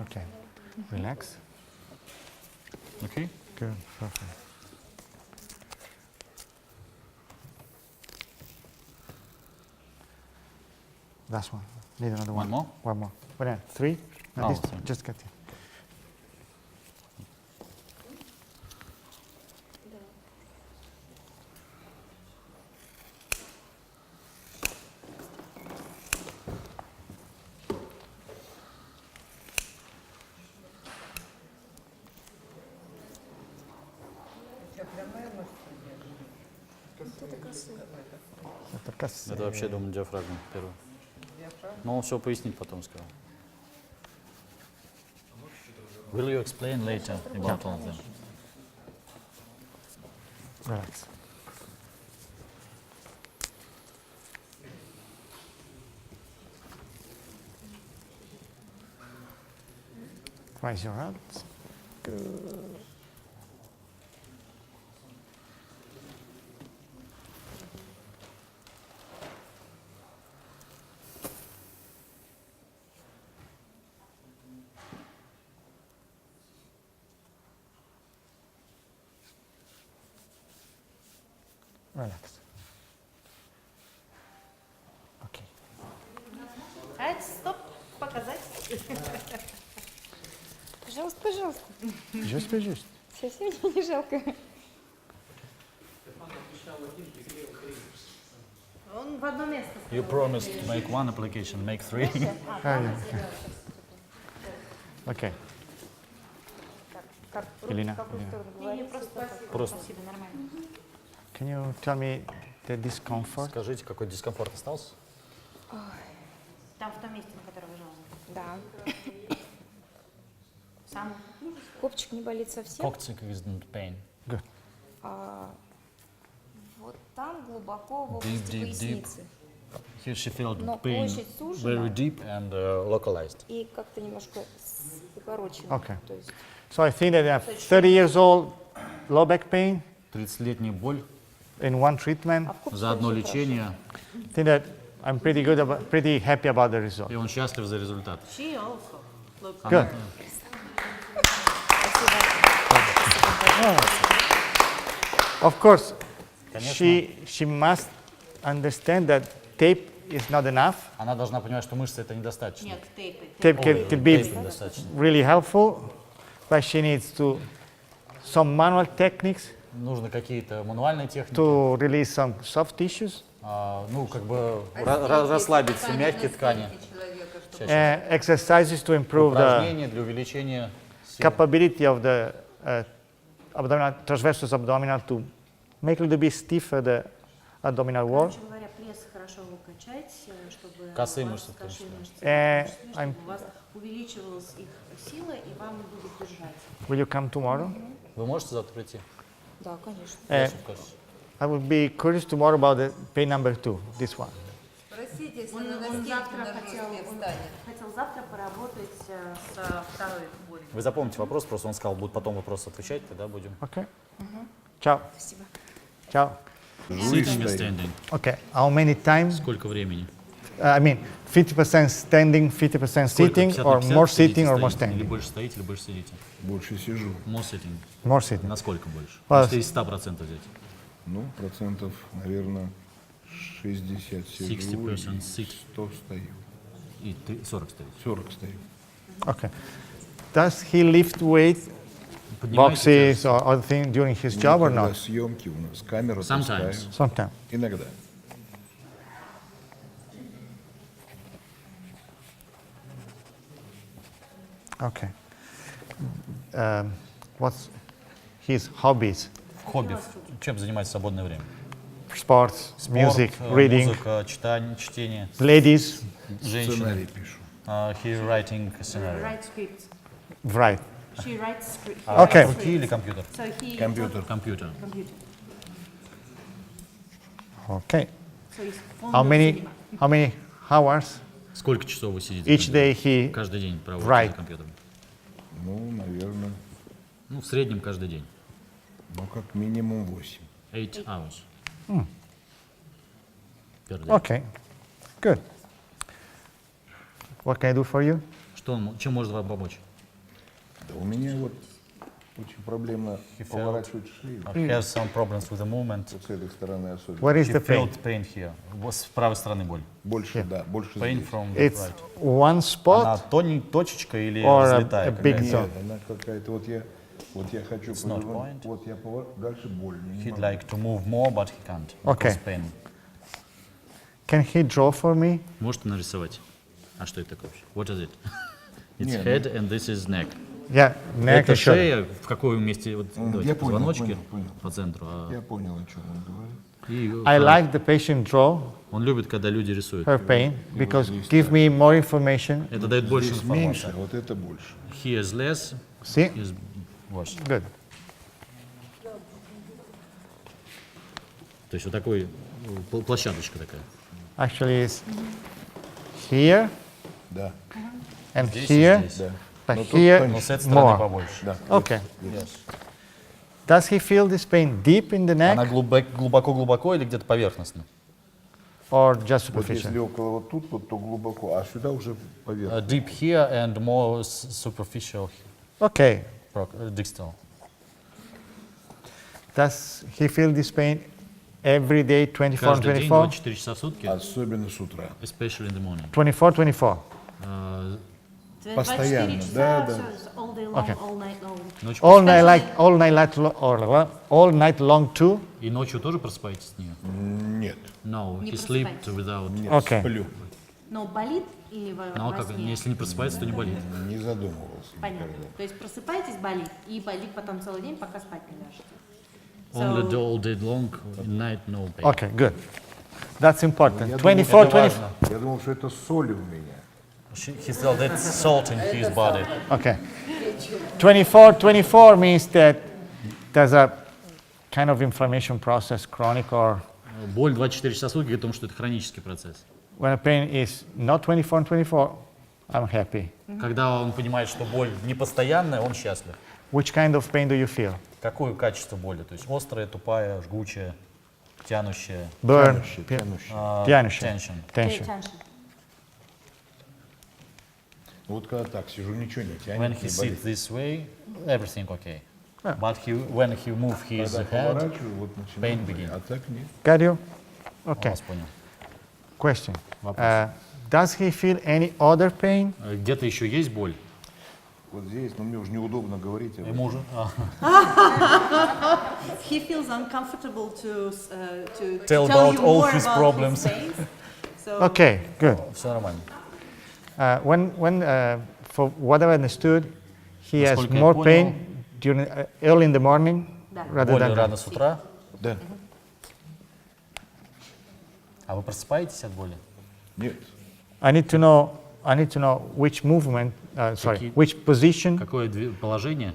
Okay. Relax. Okay? Good. Perfect. Last one. Need another one. One more? One more. What then? 3? No, Oh, this, three. just cut it. Это косые. Это вообще, думаю, диафрагма первый. Но он все пояснит потом, сказал. Will you explain later about all of them? Relax. Raise your hands. Good. Relax. Okay. Стоп, показать. Пожалуйста, пожалуйста. Just. Совсем мне не жалко. Он в одно место. You promised to make one application, make three. Okay. Как, Елена, в какую Елена. сторону говорить? Просто Спасибо, нормально. Can you tell me the discomfort? скажите, какой дискомфорт остался? Там, в том месте, на которое вы жаловались. Да. Сам. Копчик не болит совсем. Coccyx isn't pain. Good. Вот там глубоко в Deep, области deep, deep. поясницы. Here she felt Но pain площадь сужена. very deep and localized. И как-то немножко укорочено. Okay. То есть So I think that I have 30 years old low back pain 30-летняя боль in one treatment. а в копчике за одно всё лечение, I think that I'm pretty happy about the result. и он счастлив за результат. She also looks Good. Of course, she must understand that tape is not enough. Она должна понимать, что мышцы это недостаточно. Нет, тейпы. Tape can be Тейп недостаточно. really helpful, but she needs to some manual techniques Нужно какие-то мануальные техники, to release some soft tissues, ну как бы расслабить все мягкие ткани. exercises to improve the Упражнения для увеличения сил. capability of the abdominal transversus abdominal to make a little bit stiffer the abdominal wall. Короче говоря, пресс хорошо качать, чтобы Косые у вас мышцы в том косые числе. мышцы, I'm- чтобы у вас увеличивалась их сила и вам будет держать. Will you come tomorrow? Вы можете завтра прийти? Да, конечно. Дальше покажете. I would be curious tomorrow about the pain number 2, this one. Спросите, если Он на носки завтра на хотел, ножке он встанет. хотел завтра поработать со второй болью. Вы запомните вопрос, просто он сказал, будет потом вопрос отвечать, тогда будем. Okay? Ciao. Спасибо. Ciao. Sitting and standing. Okay. How many times? Сколько времени? I mean, 50% standing, 50% Сколько? sitting, 50 на or 50 more сидите, sitting or more стоите? Или standing? больше стоите, или больше сидите? Больше сижу. More sitting. More sitting. Насколько больше? Well, Если из 100% взять. Ну, процентов, наверное, 60 сижу 60% и sit. 100 стою. И 40 стоите. 40 стою. Okay. Does he lift weight, Поднимаете boxes, or other things during his job or Когда not? съемки у нас, камеру Sometimes. таскаю. Sometimes. Иногда. Okay. What's his hobbies? Хобби. Чем занимается в свободное время? Sports, music, Спорт, reading, музыка, чтение. ladies, Женщины. Сценарий пишу. He writing scenario. Write script. right. She writes script. Okay. Руки или компьютер? So he Компьютер. Компьютер. computer. Okay. So he's fond How of many, cinema. how many hours Сколько часов вы сидите? each day he Каждый день проводите Right. за компьютером? Ну, наверное, Ну, в среднем каждый день. ну, как минимум 8. 8 hours. Per day. Okay, good. What can I do for you? Что чем может вам помочь? Да у меня вот очень проблемно поворачивать шею. He has some problems with the movement. Вот с этой стороны особенно. Where is He the pain? felt pain here. Вот с правой стороны боль. Больше, да, больше Pain здесь. from the It's right. one Она spot точечка или or разлетая? a big какая-то? zone? Нет, она какая-то, вот я хочу It's not повернуть, point. вот я дальше больно. не He'd могу. like to move more, but he can't. Okay. Because pain. Can he draw for me? Можете нарисовать? А что это такое вообще? What is it? It's Не, head and this is neck. Yeah, neck Это and shoulder. шея, в каком месте? Вот, давайте, я в понял, позвоночнике, понял. по центру. Я понял, о чем он говорит. И I like the patient draw он любит, когда люди рисуют. her pain because give me more information. Это дает больше Здесь меньше, информации. а вот это больше. He is less, See? is worse. Good. То есть вот такой, площадочка такая. Actually, it's here Да, and Здесь и here, здесь. да. but Но тут here Но с этой стороны more. побольше. Да. Okay. Yes. Does he feel this pain deep in the Она neck глубоко-глубоко или где-то поверхностно? or just Вот если superficial? около вот тут, вот, то глубоко, а сюда уже поверх. Deep here and more superficial Okay. distal. Does he feel this pain every day, 24 and Каждый день, 24? 24 часа в сутки, Особенно с утра. especially in the morning. 24. Постоянно, 24 часа, да, да. всё, all day long, Okay. all night long. Ночью All night long too? И ночью тоже просыпаетесь с нее? Нет, No, Не he sleep просыпаетесь. without. нет, Окей. сплю. Но болит или во Ну а во как, сне? если не просыпается, то не болит. Не задумывался Понятно. никогда. То есть просыпаетесь, болит, и болит потом целый день, пока спать не ляжете. Only So, all day long, night no pain. Okay, good. That's important. Я 24, это 20. важно. Я думал, что это соль у меня. He felt that salt in his body. Okay. 24 means that there's a kind of inflammation process, chronic or Боль 24 часа в сутки, говорит о том, что это хронический процесс. when a pain is not 24 and 24, I'm happy. Когда он понимает, что боль не постоянная, он счастлив. Which kind of pain do you feel? Какое качество боли? То есть острая, тупая, жгучая, тянущая, Burn, Тянущий. тянущая. tension. Tension. tension. Вот когда так сижу, ничего не When тянет, he не sits болит. this way, everything okay. Yeah. But when he move his Когда head, поворачиваю, вот начинает pain болеть. begin. А так нет. Got you? он Okay. вас понял. Question. Вопрос. Does he feel any other pain? Где-то еще есть боль? Вот здесь, но мне уже неудобно говорить об этом. Ему уже... He feels uncomfortable to Tell tell about you all more his about problems. his pains. So, Okay, good. Все нормально. For what I've understood, he has Насколько я more понял, pain during early in the morning Да. rather Боль than рано с утра. Да. А вы просыпаетесь от боли? Нет. I need to know which movement, Какие- which position Какое положение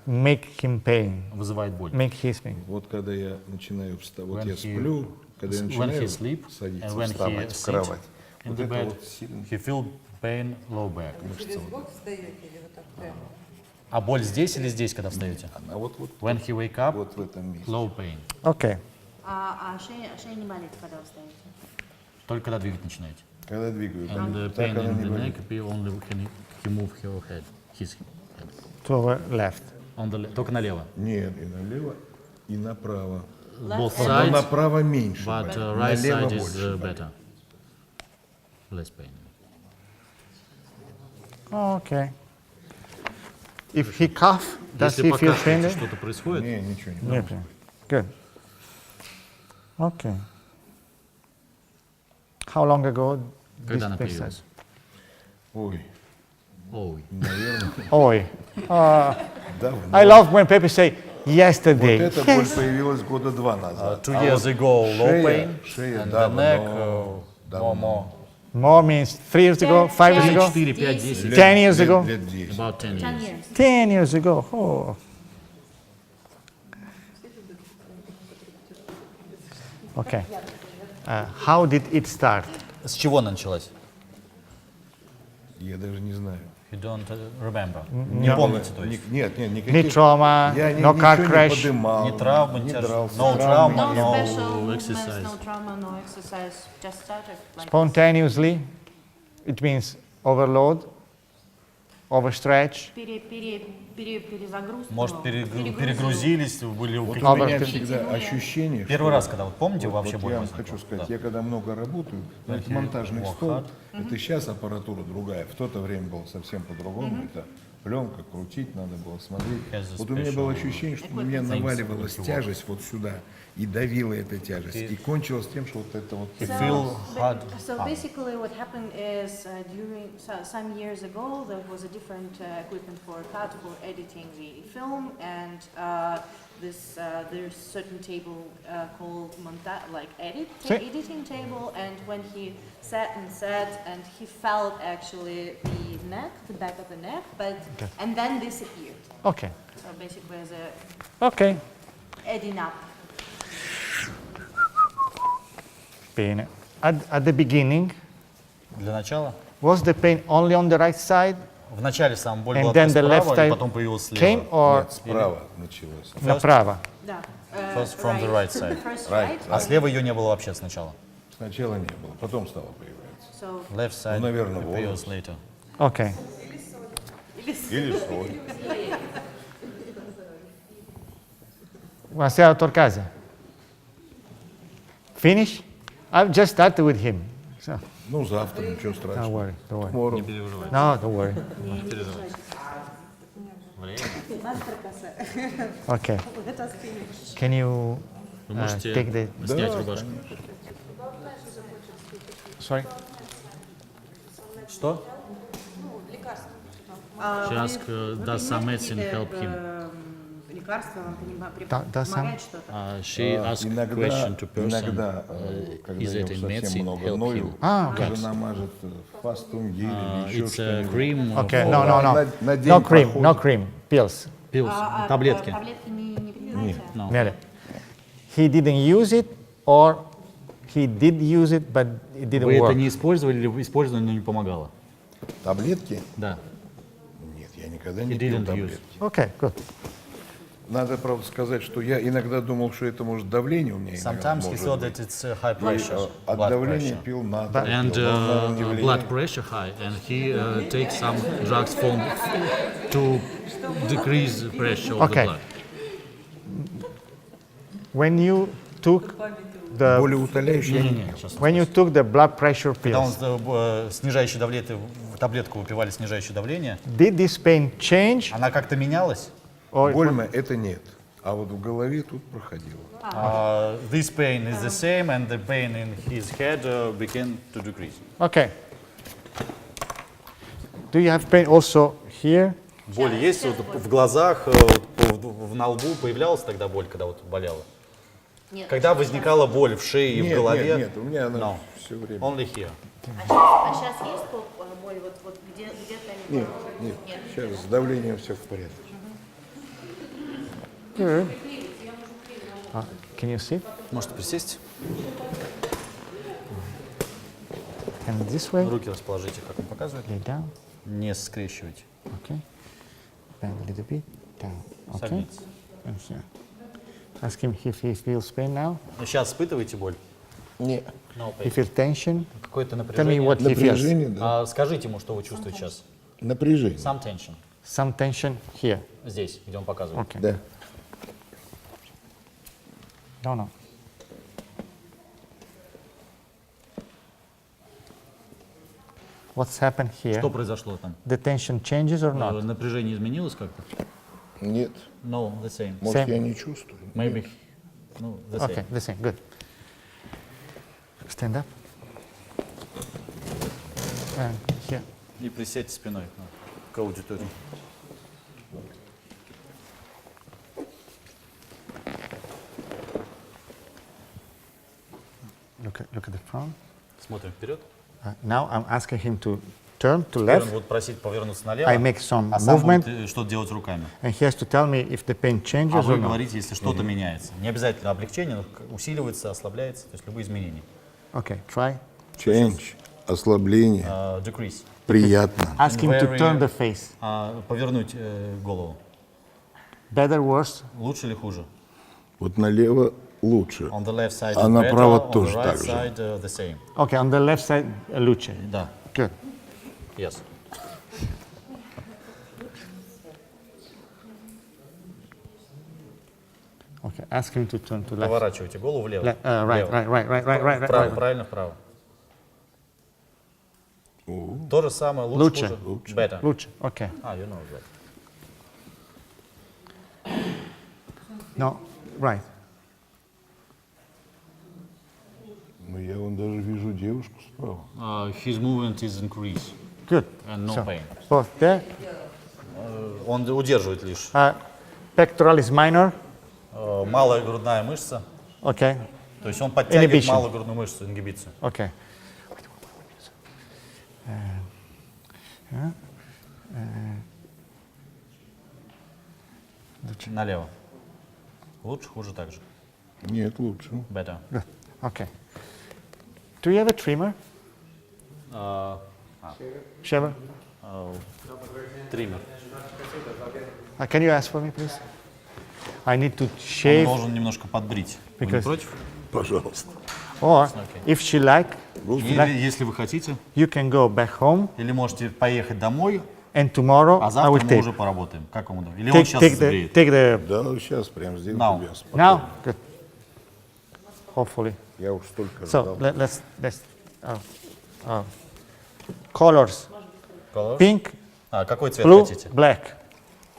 make him pain, вызывает боль? make his pain. Вот когда я начинаю вставать, вот When я he- сплю, когда я when начинаю he sleep садиться, and when he вставать в sit кровать, in вот the это bed, вот сильно. he feel pain low back. Через бок встаете или вот так прямо? А боль здесь или здесь, когда встаете? Она вот When he wake up, вот в этом месте. low pain. Okay. а шея не болит, когда вы встаете? Только когда двигать начинаете. Когда двигаю, And the так pain она in не the болит. neck appear only when he move her head, his head. To our left. On the только налево. Нет, и налево, и направо. Both Но sides, направо меньше but болит, right налево side is больше болит. better. Less pain. Okay. If he cough, does Если he feel покашляете, pain? что-то происходит, Не, ничего не Нет. Good. Okay. How long ago this когда она pain появилась? started? Ой, Ой. наверное, Oi. давно. I love when people say Вот yesterday. эта боль появилась года 2 назад. 2 years ago, low pain, шея and the давно, neck, more, давно. more. More means 3 years ago, 5 years ago, 4, 5, 10. 10 years ago, Лет 10. About 10 10 years. years. 10 years ago. Oh. Okay. How did it start? С чего она началась? Я даже не знаю. You don't remember. Не Не помните, то есть? Нет, Ни никаких. trauma, Я no car ничего не crash. подымал, Ни травмы, не ни дрался. no trauma, No no special movements, exercise. no trauma, no exercise, just started like Spontaneously, it means overload, overstretch. перезагрузка. Может, перегрузились, были Вот какие-то... у меня Обратно. всегда ощущение, Первый что раз, когда вот помните, вообще вот боль я вам возникла? хочу сказать, Да. я когда много работаю, ну, это you монтажный work стол, hard. это сейчас аппаратура другая, в то время было совсем по-другому, это пленка, крутить надо было, смотреть. Has a Вот у меня было special ощущение, что на меня наваливалась тяжесть вот сюда, и давила эта тяжесть, и кончилось тем, что вот это вот... You feel hard. So basically what happened is during some years ago there was a different equipment for cut for editing the film and there's certain table called editing table and when he sat and he felt actually the back of the neck and then disappeared. Okay. So basically as a Okay. adding up. Pain. At the beginning, Для начала was the pain only on the right side Вначале сам боль And была then the left справа, и side потом появилась слева. came or Нет, справа началось. направо? Да. First from the right side. First Right. А слева ее не было вообще сначала. Сначала не было, потом стало появляться. So Left side наверное, appears later. Okay. Или соль. Marcelo Torcaza. Finish? I've just started with him. So Ну, завтра, ничего don't страшного. worry, don't worry. Tomorrow. No, don't worry. Okay. Can you Вы можете take the... снять рубашку. Sorry? Что? She asked, does some medicine help him? Лекарства вам does some? помогает что-то? She asked question to person, иногда, когда is я it in совсем medicine много help ною, him? Okay. жена мажет фастунги или еще It's a что-нибудь. cream Okay, for no, no, no. На день No cream, проходит. no cream. Pills. pills, таблетки. Таблетки не принимаете? Merely. He didn't use it or he did use it, but it didn't Вы это work. не использовали или использовали, но не помогало? Таблетки? Да. Нет, я никогда He не пил didn't use. таблетки. Okay, good. Надо, правда, сказать, что я иногда думал, что это может давление у меня иногда Sometimes he может thought быть. that it's high pressure, От blood давления pressure. пил натрий, And пил, но он не влияет. blood pressure high, and he takes some drugs from to decrease pressure of Okay. the blood. When you took the Болеутоляющие. Не-не-не, сейчас. when you took the blood pressure Когда он pills, снижающий давление, таблетку выпивали снижающее давление, did this pain change она как-то менялась. or it Боль was- моя это нет, а вот в голове тут проходило. This pain is the same, and the pain in his head began to decrease. okay? Do you have pain also here? Боль есть вот в глазах, на лбу появлялась тогда боль, когда вот болела? Нет. Когда возникала боль в шее и в Нет, голове? нет, нет, у меня она No. все время. Only here. А сейчас есть боль вот где-то? Нет, нет, сейчас с давлением все в порядке. Good. Can you sit? Можете присесть, And this way. руки расположите, как он показывает. Lay down. Не скрещивайте. Okay. Bend a little bit. Down. Okay. Согнитесь. And here. Ask him if he feels pain now. Ну, сейчас испытываете боль? Нет. No He pain. feels tension. Какое-то Tell me напряжение. what he feels. Напряжение, да. Скажите ему, что вы чувствуете сейчас. Напряжение. Some tension. Some tension here. Здесь, где он показывает. Okay. Да. No, no. What's happened here? Что произошло там? The tension changes or not? Напряжение изменилось как-то? Нет. No, the same. Может, Same. я не чувствую. Maybe. Ну, the same. Okay, the same. Good. Stand up. And here. И присядьте спиной к аудитории. Look at the front. Смотрим вперед. Now I'm asking him to turn to Теперь он left, будет просить повернуться налево, I make some а сам movement. будет что-то делать руками. and he has to tell me if the pain А changes вы or not. говорите, если что-то меняется. Не обязательно облегчение, но усиливается, ослабляется, то есть любые изменения. Okay, try. Change, ослабление, Decrease. приятно. Ask him to Very- turn the face. Повернуть голову. Better, worse? Лучше или хуже? Вот налево лучше. On the left side А is направо better, on тоже the right так же. side the same. Okay, on the left side, luce. Да, Good. yes. Okay, ask him to turn to left. Поворачивайте голову влево. Right, Влево. right. Вправо, правильно, вправо. То же самое, лучше, Лучше. хуже? Better. Luce. Okay. You know that. No, right. Ну, я вон даже вижу девушку справа. His movement is increased Good. and no So, pain. both there. Он удерживает лишь. Pectoral is minor. Малая грудная мышца. Okay. То есть он подтягивает Inhibition. малую грудную мышцу, ингибицию. Okay. Налево. Лучше, хуже так же. Нет, лучше. Better. Good. Okay. Do you have a trimmer? Shaver? Триммер. Can you ask for me, please? I need to Он shave. должен немножко подбрить. Вы не Because- против? Пожалуйста. Or if she like, Или, если вы хотите, you can go back home, или можете поехать домой, and tomorrow а I завтра will мы take. уже поработаем. Как вам удобно? Или он сейчас Take сбреет? the Да, сейчас прям здесь Now. тебя now. Good. Hopefully. Я уж столько So ждал. let's colors: Colors? pink, А, какой цвет blue, хотите? black.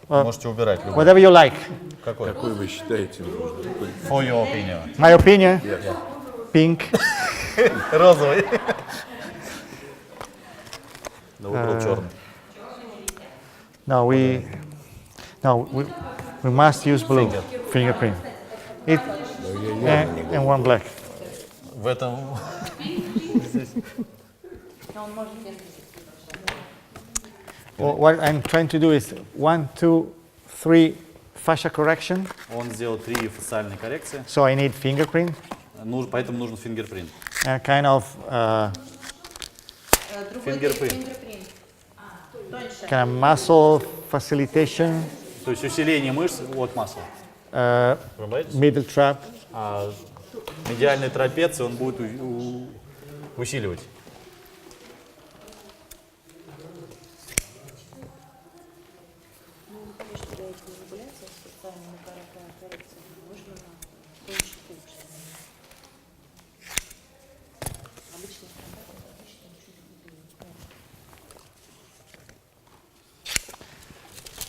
Можете убирать любой. Whatever you like. Какой? Какой вы считаете нужным? For your opinion. My opinion: pink. Розовый. Да выбрал черный. No, we must use blue fingerprint. It and one black. В этом... Well, what I'm trying to do is 1, 2, 3 fascia correction. Он сделал 3 фасциальные коррекции, So I need fingerprint поэтому нужен фингерпринт. and kind of Фингерпринт. kind of muscle facilitation, То есть усиление мышц от масла. middle trap. А медиальные трапеции он будет усиливать.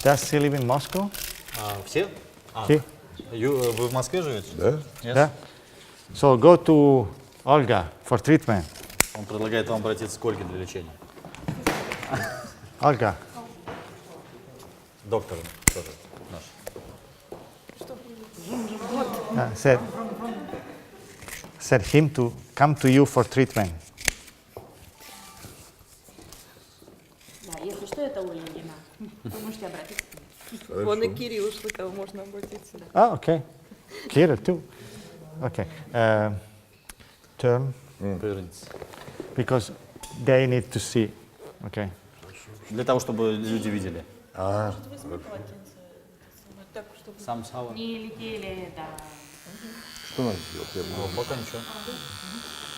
Does she live in Moscow? Все? He? Вы в Москве живете? Да? Yes. Yeah. So go to Olga for treatment. Он предлагает вам обратиться к Ольге для лечения. Olga, Доктор тоже наш. said him to come to you for treatment. Да, если что, это Оля Ильина. Вы можете обратиться к ней. Вон и Кирилл, что кого можно обратиться. Oh, okay. Kira too. Okay. Turn Повернитесь. because they need to see. Okay. Для того, чтобы люди видели. Сам Сава. Не летели, да. Что надо делать? Я буду- Пока ничего.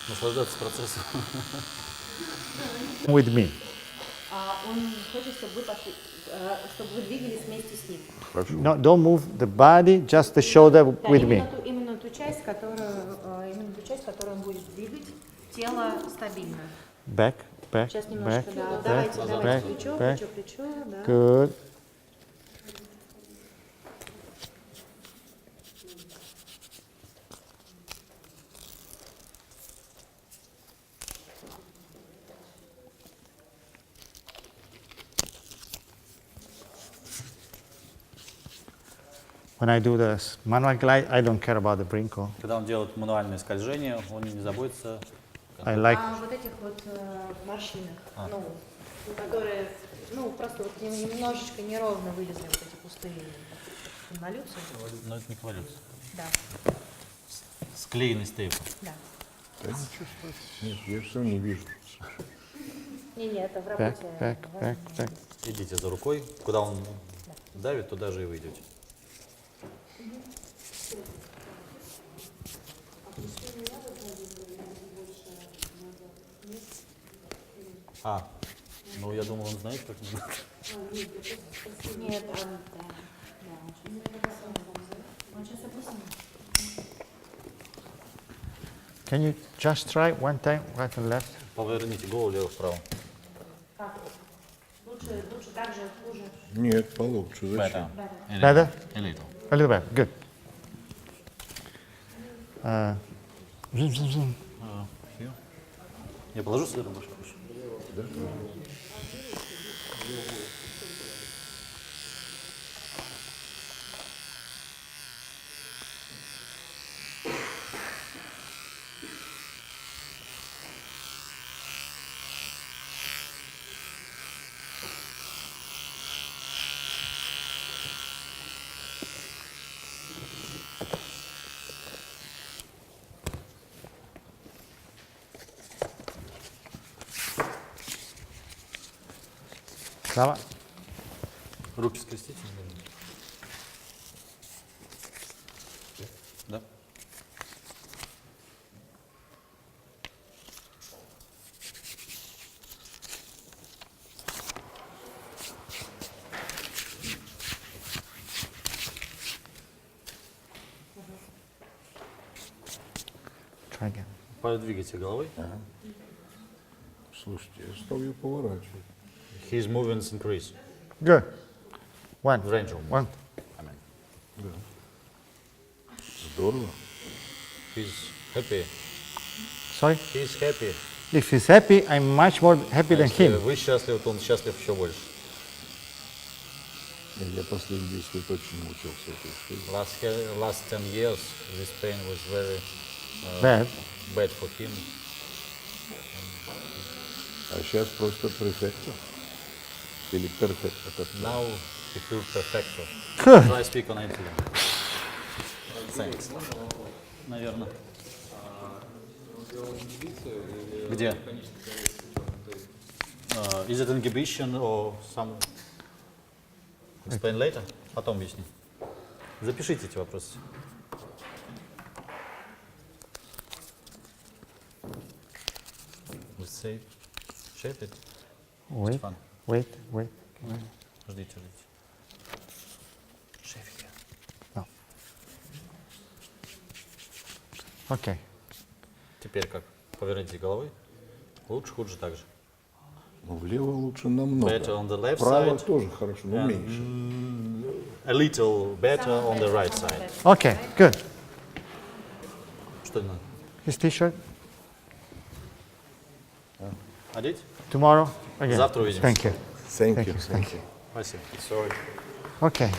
Наслаждаться процессом. With me. Он хочет, чтобы вы, чтобы вы двигались вместе с ним. No, don't move the body, just the shoulder Да, with me. именно ту часть, которую он будет двигать, тело стабильно. Back, back, Сейчас back, немножко, да. back, Давайте, back, плечо, back. плечо, плечо, да. Good. When I do the manual glide, I don't care about the wrinkle. Когда он делает мануальное скольжение, он не заботится. I like Вот этих вот морщинах, которые, просто вот немножечко неровно вылезли вот эти пустые инволюции. Но это не эволюция. Да, Склеенность тейпа. да. Да ничего страшного. Нет, я все не вижу. Не, это в back, работе. back, back, back. Идите за рукой. Куда он давит, туда же и вы идете. Ну я думал, он знает, как надо. Нет, он сейчас объяснит. Can you just try one time, right and left? Поверните голову лево-вправо. Как? Лучше так же, хуже. Нет, получше. Зачем? Better? Или это. A little bit. Good. Zoom, zoom, zoom. Я положу сюда рубашку? Давай. Руки скрестите. Да. Try again. Подвигайте головой. Слушайте, я стал ее поворачивать. His movements increase. Good. One. Range of One. I mean, Здорово. he's happy. Sorry. He's happy. If he's happy, I'm much more happy than Если him. вы счастливы, то он счастлив еще больше. Я последние 10 лет очень мучился этой историей. Last 10 years, this pain was very Bad. bad for him. А сейчас просто префекта. Или перфекта. как Now he feels perfecto. Good. Try speak on it again. Thanks. Наверное. Где? Is it inhibition or some... Explain later? Потом объясню. Запишите эти вопросы. Let's say, shape it. Wait. Стефан, Wait. ждите. Shape it. No. Okay. Теперь как? Поверните головой. Лучше, хуже так же. Ну, влево лучше намного. Better on the left Право side. тоже хорошо, но меньше. A little better on the right side. Okay. Good. Что надо? His T-shirt. Одеть? Tomorrow again. Завтра увидимся. Thank you. Thank Thank you. you. Thank you. Спасибо. Sorry. Okay.